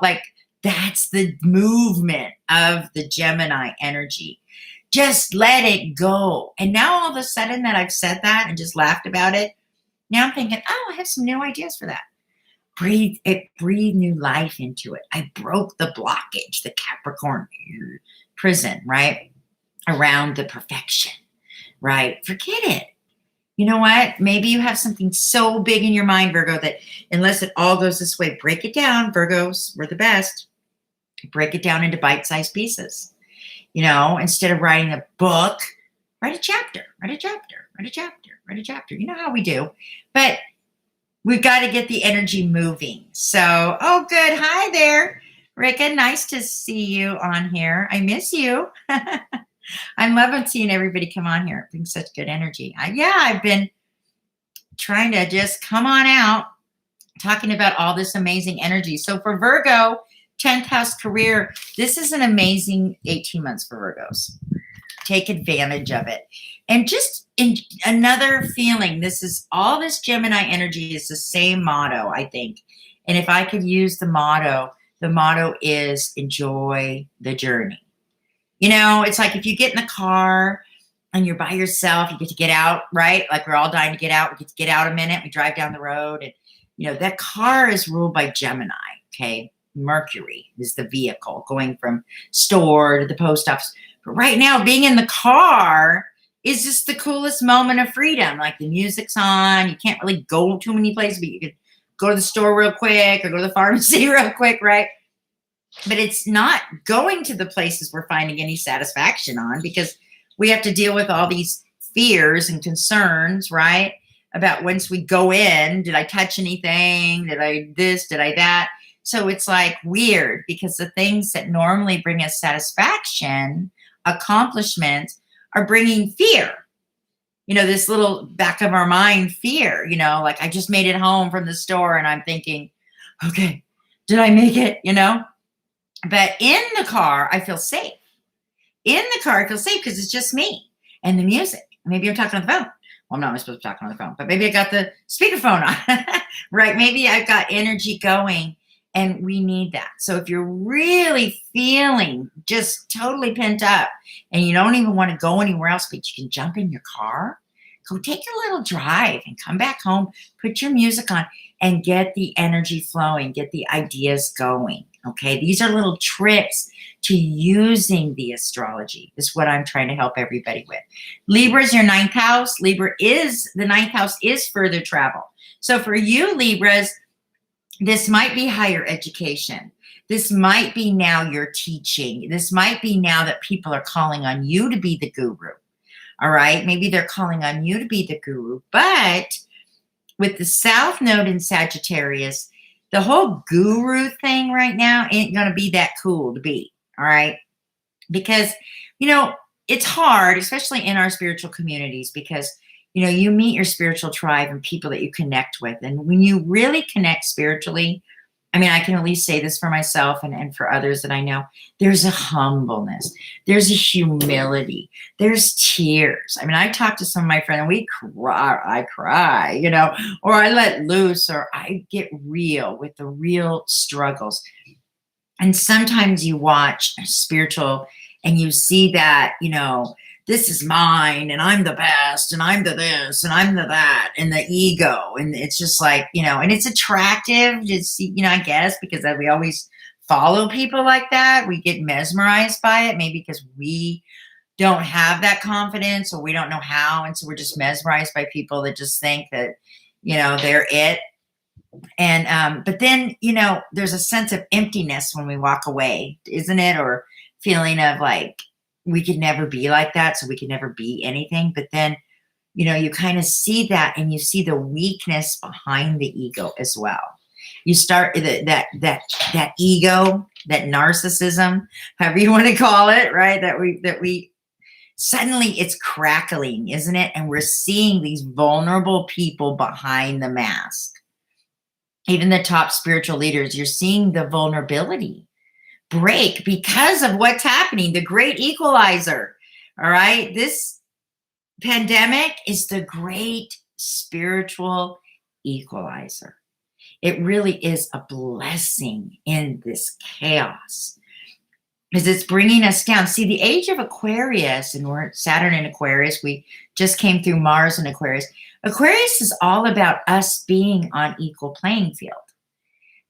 Speaker 1: That's the movement of the Gemini energy. Just let it go. And now all of a sudden that I've said that and just laughed about it, now I'm thinking, I have some new ideas for that. Breathe new life into it. I broke the blockage, the Capricorn prison, right? Around the perfection, right? Forget it. You know what? Maybe you have something so big in your mind, Virgo, that unless it all goes this way, break it down. Virgos, we're the best. Break it down into bite-sized pieces. Instead of writing a book, write a chapter, write a chapter, write a chapter, write a chapter. You know how we do. But we've got to get the energy moving. So, good. Hi there, Rika. Nice to see you on here. I miss you. I'm loving seeing everybody come on here. It brings such good energy. I've been trying to just come on out, talking about all this amazing energy. So for Virgo, 10th house career, this is an amazing 18 months for Virgos. Take advantage of it. And just in another feeling, all this Gemini energy is the same motto, I think. And if I could use the motto is enjoy the journey. It's like if you get in the car and you're by yourself, you get to get out, right? Like we're all dying to get out. We get to get out a minute. We drive down the road, and, that car is ruled by Gemini, okay? Mercury is the vehicle going from store to the post office. But right now, being in the car is just the coolest moment of freedom. Like the music's on. You can't really go too many places, but you could go to the store real quick or go to the pharmacy real quick, right? But it's not going to the places we're finding any satisfaction on, because we have to deal with all these fears and concerns, right? About once we go in, did I touch anything? Did I this? Did I that? So it's like weird, because the things that normally bring us satisfaction, accomplishment, are bringing fear. This little back of our mind fear, like I just made it home from the store and I'm thinking, okay, did I make it? But in the car, I feel safe. In the car, I feel safe because it's just me and the music. Maybe I'm talking on the phone. Well, I'm not supposed to be talking on the phone, but maybe I got the speakerphone on, right? Maybe I've got energy going. And we need that. So if you're really feeling just totally pent up and you don't even want to go anywhere else, but you can jump in your car, go take a little drive and come back home, put your music on and get the energy flowing, get the ideas going. Okay. These are little tricks to using the astrology. This is what I'm trying to help everybody with. Libra is your 9th house. The 9th house is further travel. So for you, Libras, this might be higher education. This might be now you're teaching. This might be now that people are calling on you to be the guru. All right. Maybe they're calling on you to be the guru. But with the South Node in Sagittarius, The whole guru thing right now ain't going to be that cool to be. All right. Because, you know, it's hard, especially in our spiritual communities, because, you know, you meet your spiritual tribe and people that you connect with. And when you really connect spiritually, I mean, I can at least say this for myself and for others that I know, there's a humbleness, there's a humility, there's tears. I mean, I talk to some of my friends and we cry, I cry, you know, or I let loose, or I get real with the real struggles. And sometimes you watch spiritual and you see that, you know, this is mine and I'm the best and I'm the this and I'm the that and the ego. And it's just like, you know, and it's attractive to see, you know, I guess because we always follow people like that. We get mesmerized by it, maybe because we don't have that confidence or we don't know how. And so we're just mesmerized by people that just think that, you know, they're it. And but then, you know, there's a sense of emptiness when we walk away, isn't it? Or feeling of like we could never be like that, so we could never be anything. But then, you know, you kind of see that and you see the weakness behind the ego as well. You start that ego, that narcissism, however you want to call it, right? That we suddenly it's crackling, isn't it? And we're seeing these vulnerable people behind the mask. Even the top spiritual leaders, you're seeing the vulnerability break because of what's happening, the great equalizer. All right. This pandemic is the great spiritual equalizer. It really is a blessing in this chaos because it's bringing us down. See, the age of Aquarius, and we're Saturn in Aquarius, we just came through Mars in Aquarius. Aquarius is all about us being on equal playing field.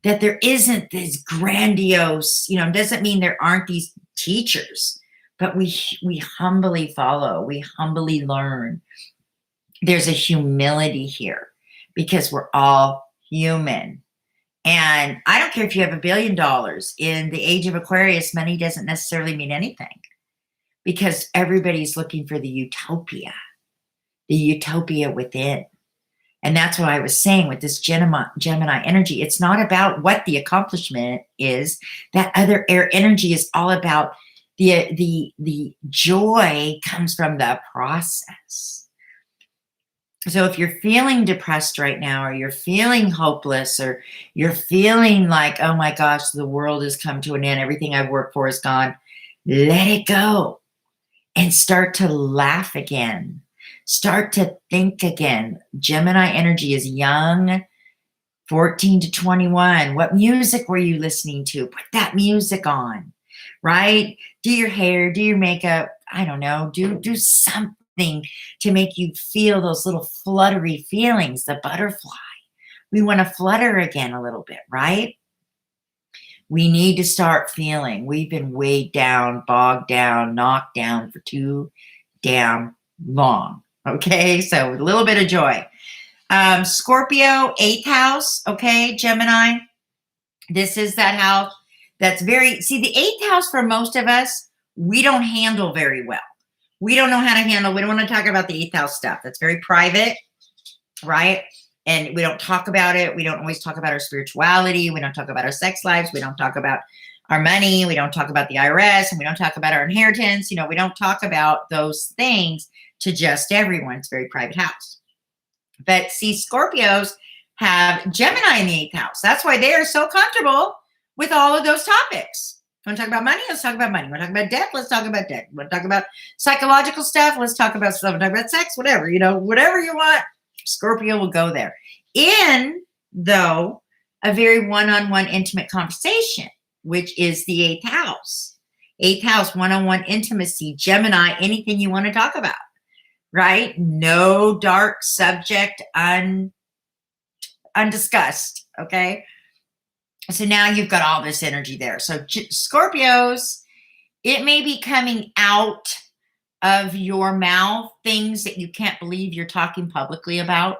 Speaker 1: That there isn't this grandiose, you know, doesn't mean there aren't these teachers, but we humbly follow, we humbly learn. There's a humility here because we're all human. And I don't care if you have $1 billion. In the age of Aquarius, money doesn't necessarily mean anything because everybody's looking for the utopia within. And that's what I was saying with this Gemini energy. It's not about what the accomplishment is. That other air energy is all about the joy comes from the process. So if you're feeling depressed right now, or you're feeling hopeless, or you're feeling like, oh my gosh, the world has come to an end, everything I've worked for is gone, let it go and start to laugh again. Start to think again. Gemini energy is young, 14 to 21. What music were you listening to? Put that music on, right? Do your hair, do your makeup. I don't know. Do something to make you feel those little fluttery feelings, the butterfly. We want to flutter again a little bit, right? We need to start feeling. We've been weighed down, bogged down, knocked down for too damn long. Okay, so a little bit of joy. Scorpio, 8th house. Okay, Gemini. This is that house that's very, see, the 8th house for most of us, we don't handle very well. We don't know how to handle, we don't want to talk about the 8th house stuff. That's very private, right? And we don't talk about it. We don't always talk about our spirituality. We don't talk about our sex lives. We don't talk about our money. We don't talk about the IRS, and we don't talk about our inheritance. You know, we don't talk about those things to just everyone. It's a very private house. But see, Scorpios have Gemini in the 8th house. That's why they are so comfortable with all of those topics. Want to talk about money? Let's talk about money. Want to talk about debt? Let's talk about debt. Want to talk about psychological stuff? Let's talk about stuff. Want to talk about sex? Whatever, you know, whatever you want, Scorpio will go there. In, though, a very one-on-one intimate conversation, which is the 8th house. 8th house, one-on-one intimacy, Gemini, anything you want to talk about. Right? No dark subject undiscussed. Okay. So now you've got all this energy there. So Scorpios, it may be coming out of your mouth things that you can't believe you're talking publicly about.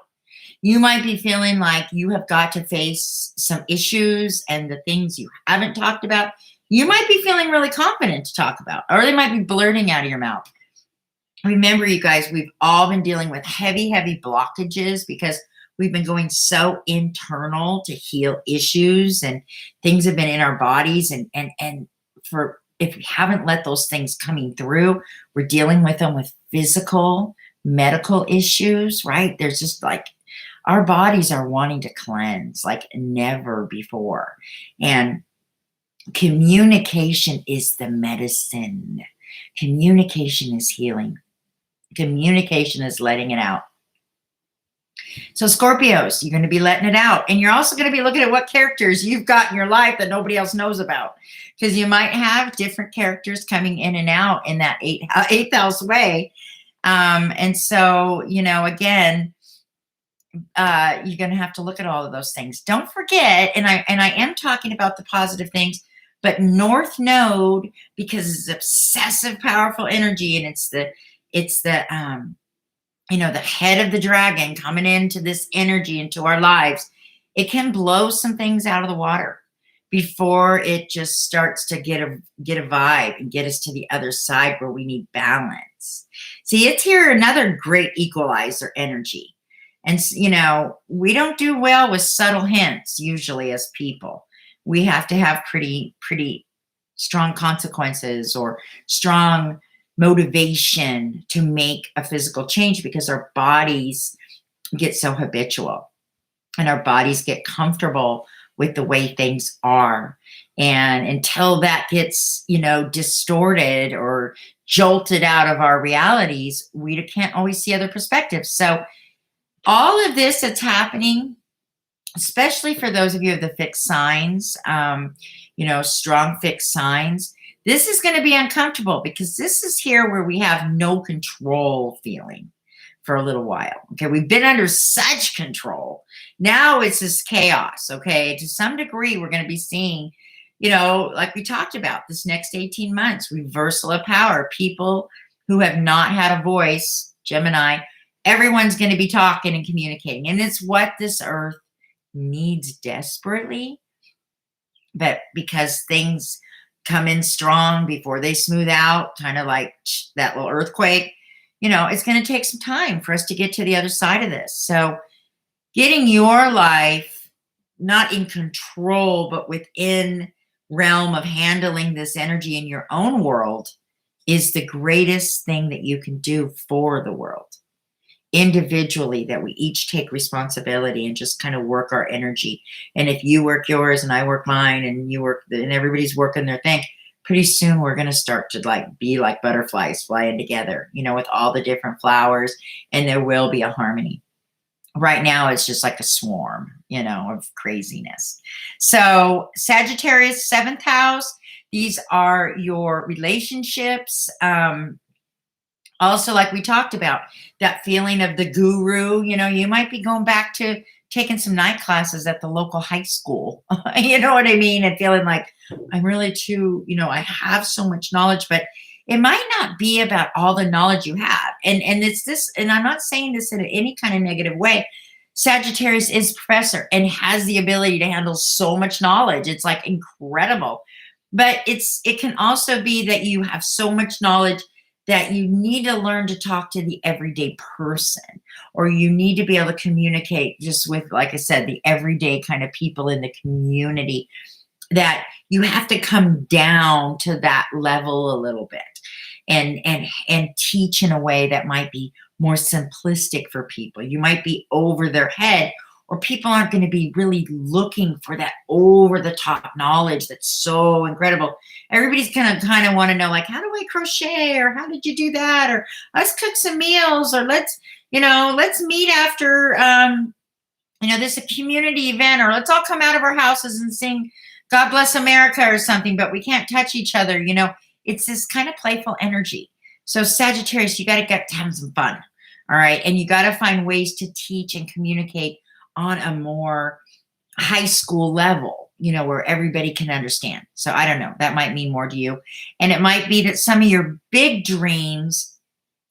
Speaker 1: You might be feeling like you have got to face some issues and the things you haven't talked about. You might be feeling really confident to talk about, or they might be blurting out of your mouth. Remember, you guys, we've all been dealing with heavy, heavy blockages because we've been going so internal to heal issues, and things have been in our bodies, and for if we haven't let those things coming through, we're dealing with them with physical, medical issues, right? There's just like our bodies are wanting to cleanse like never before. And communication is the medicine. Communication is healing. Communication is letting it out. So Scorpios, you're going to be letting it out. And you're also going to be looking at what characters you've got in your life that nobody else knows about. Because you might have different characters coming in and out in that eighth house way. And so, again, you're going to have to look at all of those things. Don't forget, and I am talking about the positive things, but North Node, because it's obsessive, powerful energy, and it's the the head of the dragon coming into this energy into our lives, it can blow some things out of the water before it just starts to get a vibe and get us to the other side where we need balance. See, it's here another great equalizer energy. And, we don't do well with subtle hints usually as people. We have to have pretty strong consequences or strong motivation to make a physical change, because our bodies get so habitual and our bodies get comfortable with the way things are. And until that gets, distorted or jolted out of our realities, we can't always see other perspectives. So all of this that's happening, especially for those of you of the fixed signs, strong fixed signs, this is going to be uncomfortable, because this is here where we have no control feeling for a little while. Okay, we've been under such control. Now it's this chaos. Okay, to some degree, we're going to be seeing, like we talked about, this next 18 months, reversal of power. People who have not had a voice, Gemini, everyone's going to be talking and communicating. And it's what this earth needs desperately. But because things come in strong before they smooth out, kind of like that little earthquake, it's going to take some time for us to get to the other side of this. So getting your life not in control, but within realm of handling this energy in your own world is the greatest thing that you can do for the world. Individually, that we each take responsibility and just kind of work our energy. And if you work yours and I work mine and you work, and everybody's working their thing, pretty soon we're going to start to be like butterflies flying together, with all the different flowers, and there will be a harmony. Right now it's just like a swarm, of craziness. So Sagittarius, 7th house, these are your relationships. Also, like we talked about, that feeling of the guru, you might be going back to taking some night classes at the local high school, you know what I mean? And feeling like I'm really too, I have so much knowledge, but it might not be about all the knowledge you have. And it's this, and I'm not saying this in any kind of negative way. Sagittarius is professor and has the ability to handle so much knowledge. It's like incredible. But it can also be that you have so much knowledge that you need to learn to talk to the everyday person, or you need to be able to communicate just with, like I said, the everyday kind of people in the community, that you have to come down to that level a little bit and teach in a way that might be more simplistic for people. You might be over their head, or people aren't going to be really looking for that over the top knowledge that's so incredible. Everybody's going to kind of want to know, like, how do I crochet, or how did you do that, or let's cook some meals, or let's meet after this a community event, or let's all come out of our houses and sing God Bless America or something, but we can't touch each other. It's this kind of playful energy. So Sagittarius, you got to get to have some fun. All right. And you got to find ways to teach and communicate on a more high school level, where everybody can understand. So I don't know, that might mean more to you. And it might be that some of your big dreams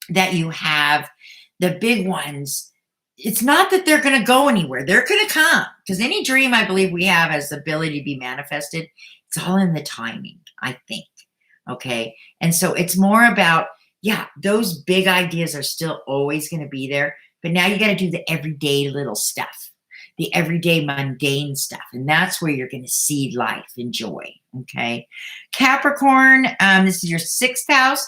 Speaker 1: that you have, the big ones, it's not that they're going to go anywhere. They're going to come, because any dream I believe we have has the ability to be manifested. It's all in the timing, I think. Okay. And so it's more about, those big ideas are still always going to be there, but now you got to do the everyday little stuff, the everyday mundane stuff. And that's where you're going to see life and joy. Okay. Capricorn, this is your 6th house.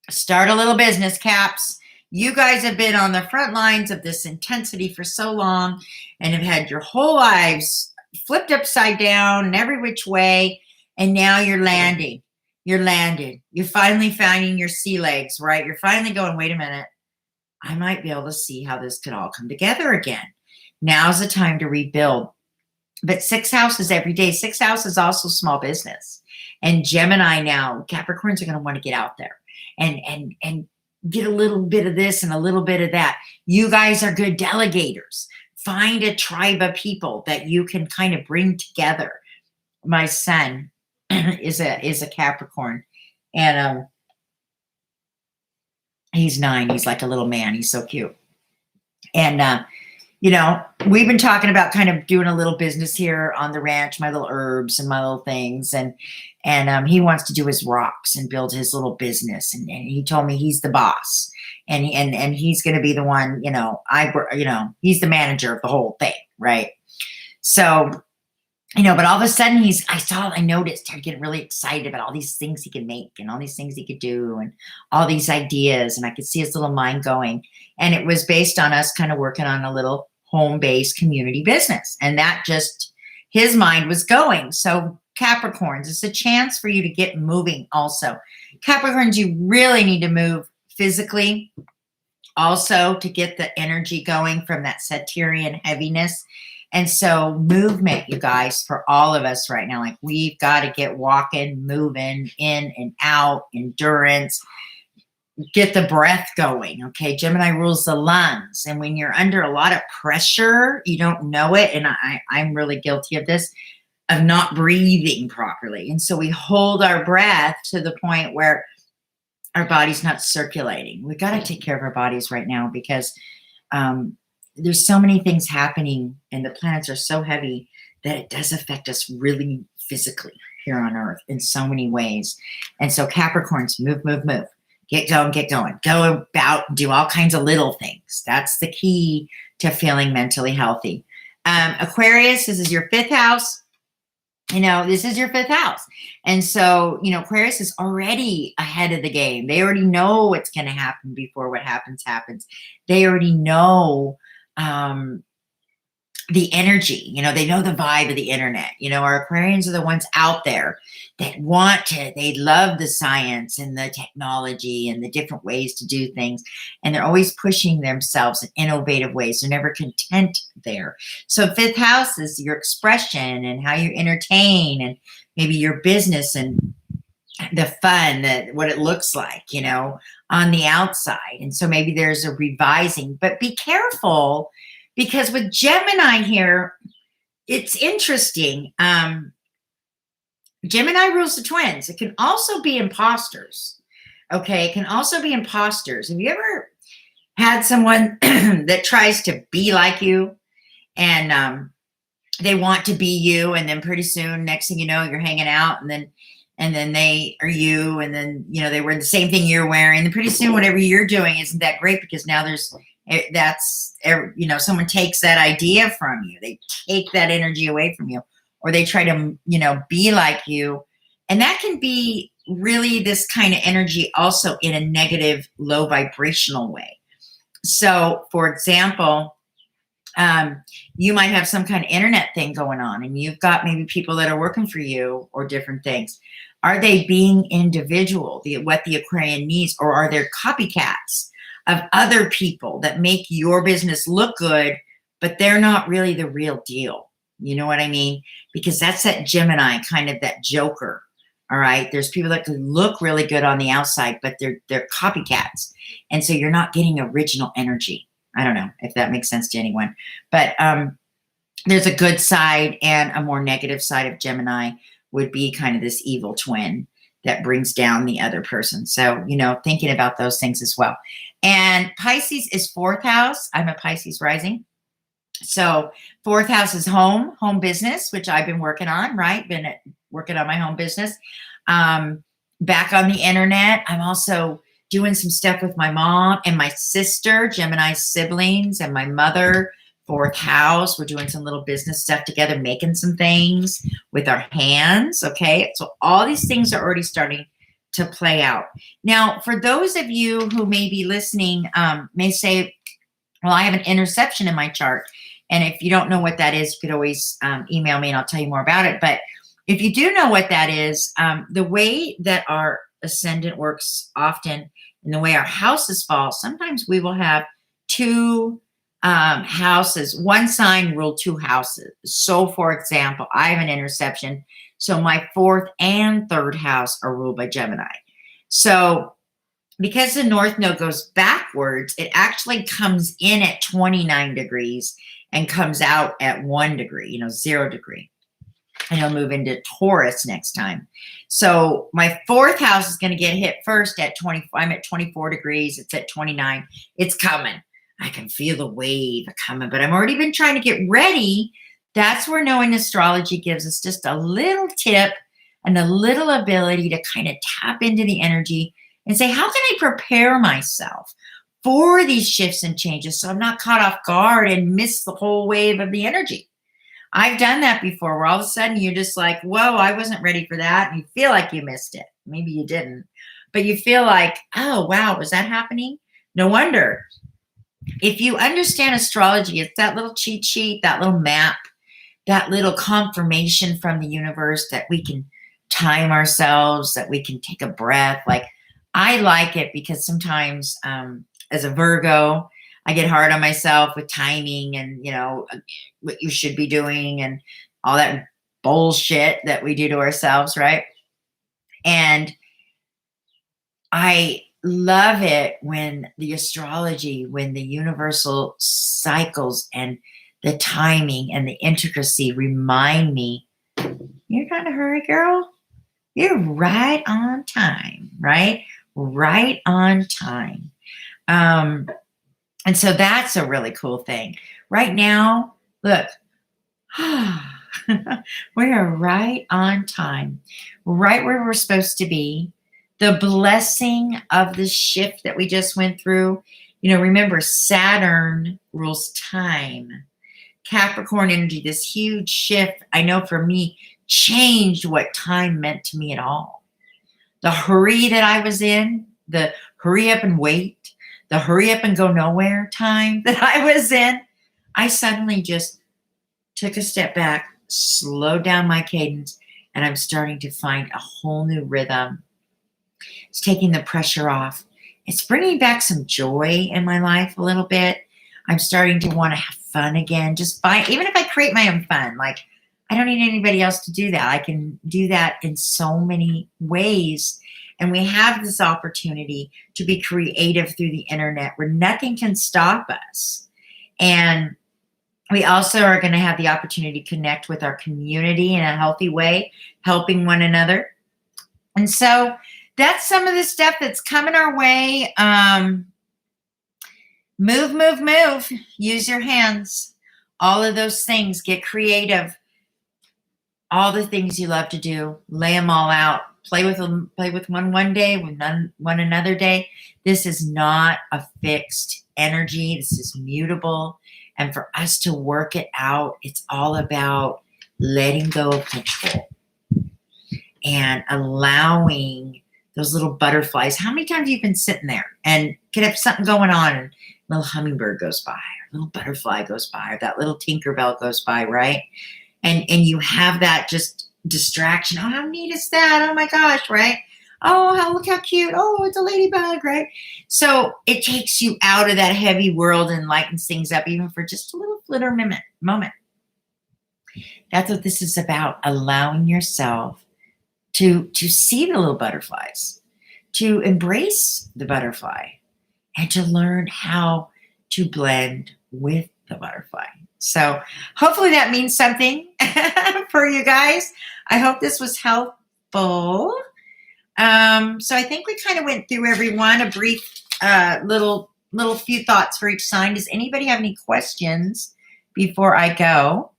Speaker 1: Start a little business, Caps. You guys have been on the front lines of this intensity for so long and have had your whole lives flipped upside down and every which way. And now you're landing. You're landed. You're finally finding your sea legs, right? You're finally going, wait a minute. I might be able to see how this could all come together again. Now's the time to rebuild. But 6th house is every day. 6th house is also small business. And Gemini now, Capricorns are going to want to get out there and get a little bit of this and a little bit of that. You guys are good delegators. Find a tribe of people that you can kind of bring together. My son is a Capricorn, and he's 9. He's like a little man. He's so cute. And you know, we've been talking about kind of doing a little business here on the ranch, my little herbs and my little things. And he wants to do his rocks and build his little business. And he told me he's the boss and he's going to be the one, he's the manager of the whole thing. Right. So, but all of a sudden I noticed started getting really excited about all these things he could make and all these things he could do and all these ideas. And I could see his little mind going. And it was based on us kind of working on a little home-based community business. And that just, his mind was going. So Capricorns, it's a chance for you to get moving also. Capricorns, you really need to move physically also to get the energy going from that Saturnian heaviness. And so movement, you guys, for all of us right now, like we've got to get walking, moving in and out, endurance, get the breath going. Okay. Gemini rules the lungs. And when you're under a lot of pressure, you don't know it. And I'm really guilty of this, of not breathing properly. And so we hold our breath to the point where our body's not circulating. We got to take care of our bodies right now because, there's so many things happening and the planets are so heavy that it does affect us really physically here on Earth in so many ways. And so Capricorns, move. Get going. Go about, do all kinds of little things. That's the key to feeling mentally healthy. Aquarius, this is your 5th house. This is your 5th house. And so, Aquarius is already ahead of the game. They already know what's going to happen before what happens. They already know the energy, they know the vibe of the internet. Our Aquarians are the ones out there that they love the science and the technology and the different ways to do things. And they're always pushing themselves in innovative ways. They're never content there. So 5th house is your expression and how you entertain and maybe your business and the fun, what it looks like, on the outside. And so maybe there's a revising, but be careful because with Gemini here, it's interesting. Gemini rules the twins. It can also be imposters. Okay. It can also be imposters. Have you ever had someone that tries to be like you and they want to be you? And then pretty soon, next thing you know, you're hanging out and then they are you, and then, they wear the same thing you're wearing. And pretty soon, whatever you're doing isn't that great because now someone takes that idea from you. They take that energy away from you, or they try to, be like you. And that can be really this kind of energy also in a negative, low vibrational way. So, for example, you might have some kind of internet thing going on and you've got maybe people that are working for you or different things. Are they being individual, what the Aquarian needs, or are there copycats of other people that make your business look good, but they're not really the real deal? You know what I mean? Because that's that Gemini, kind of that joker. All right. There's people that can look really good on the outside, but they're copycats. And so you're not getting original energy. I don't know if that makes sense to anyone, but there's a good side and a more negative side of Gemini would be kind of this evil twin that brings down the other person. So, thinking about those things as well. And Pisces is 4th house. I'm a Pisces rising. So 4th house is home business, which I've been working on, right? Been working on my home business. Back on the internet. I'm also doing some stuff with my mom and my sister, Gemini siblings, and my mother, fourth house. We're doing some little business stuff together, making some things with our hands. Okay. So all these things are already starting to play out. Now, for those of you who may be listening, may say, well, I have an interception in my chart. And if you don't know what that is, you could always email me and I'll tell you more about it. But if you do know what that is, the way that our ascendant works often and the way our houses fall, sometimes we will have two houses, one sign rule two houses. So for example, I have an interception. So my fourth and third house are ruled by Gemini. So because the North Node goes backwards, it actually comes in at 29 degrees and comes out at 1 degree, 0 degree. And it'll move into Taurus next time. So my fourth house is going to get hit first at 20. I'm at 24 degrees. It's at 29. It's coming. I can feel the wave coming, but I've already been trying to get ready. That's where knowing astrology gives us just a little tip and a little ability to kind of tap into the energy and say, how can I prepare myself for these shifts and changes so I'm not caught off guard and miss the whole wave of the energy? I've done that before where all of a sudden you're just like, whoa, I wasn't ready for that. And you feel like you missed it. Maybe you didn't, but you feel like, oh, wow, was that happening? No wonder. If you understand astrology, it's that little cheat sheet, that little map, that little confirmation from the universe that we can time ourselves, that we can take a breath. Like, I like it because sometimes as a Virgo, I get hard on myself with timing and, what you should be doing and all that bullshit that we do to ourselves, right? And I love it when the astrology, when the universal cycles and the timing and the intricacy remind me, you're kind of hurry, girl. You're right on time, right? Right on time. And so that's a really cool thing. Right now, look, we are right on time, right where we're supposed to be. The blessing of the shift that we just went through, remember Saturn rules time. Capricorn energy, this huge shift, I know for me, changed what time meant to me at all. The hurry that I was in, the hurry up and wait, the hurry up and go nowhere time that I was in, I suddenly just took a step back, slowed down my cadence, and I'm starting to find a whole new rhythm. It's taking the pressure off. It's bringing back some joy in my life a little bit. I'm starting to want to have fun again. Even if I create my own fun, like I don't need anybody else to do that. I can do that in so many ways. And we have this opportunity to be creative through the internet where nothing can stop us. And we also are going to have the opportunity to connect with our community in a healthy way, helping one another. And so that's some of the stuff that's coming our way. Move. Use your hands. All of those things. Get creative. All the things you love to do. Lay them all out. Play with them. Play with one day, with one another day. This is not a fixed energy. This is mutable. And for us to work it out, it's all about letting go of control and allowing those little butterflies. How many times have you been sitting there and could have something going on and a little hummingbird goes by, or a little butterfly goes by, or that little Tinkerbell goes by, right? And you have that just distraction. Oh, how neat is that? Oh my gosh, right? Oh, look how cute. Oh, it's a ladybug, right? So it takes you out of that heavy world and lightens things up even for just a little flitter moment. That's what this is about, allowing yourself to see the little butterflies, to embrace the butterfly, and to learn how to blend with the butterfly. So hopefully that means something for you guys. I hope this was helpful. So I think we kind of went through everyone, a brief little few thoughts for each sign. Does anybody have any questions before I go?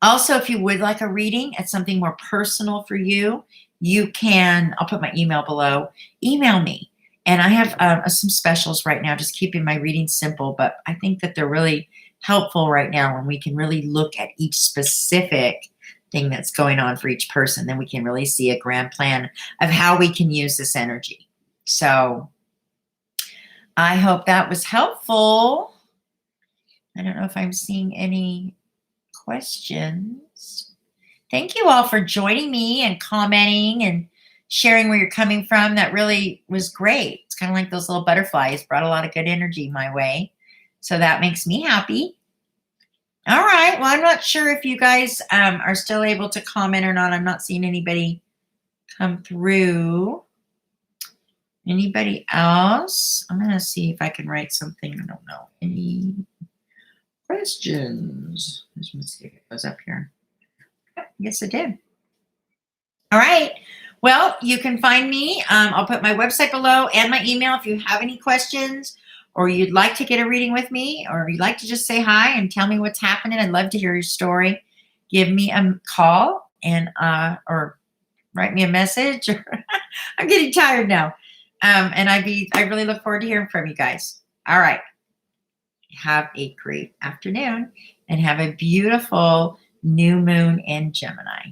Speaker 1: Also, if you would like a reading at something more personal for you, you can, I'll put my email below, email me. And I have some specials right now, just keeping my reading simple, but I think that they're really helpful right now when we can really look at each specific thing that's going on for each person. Then we can really see a grand plan of how we can use this energy. So I hope that was helpful. I don't know if I'm seeing any questions. Thank you all for joining me and commenting and sharing where you're coming from. That really was great. It's kind of like those little butterflies, brought a lot of good energy my way. So that makes me happy. All right. Well, I'm not sure if you guys are still able to comment or not. I'm not seeing anybody come through. Anybody else? I'm going to see if I can write something. I don't know. Any questions? Let me see if it goes up here. Yes, it did. All right. Well, you can find me. I'll put my website below and my email if you have any questions or you'd like to get a reading with me or you'd like to just say hi and tell me what's happening. I'd love to hear your story. Give me a call and or write me a message. I'm getting tired now. And I really look forward to hearing from you guys. All right. Have a great afternoon and have a beautiful new moon in Gemini.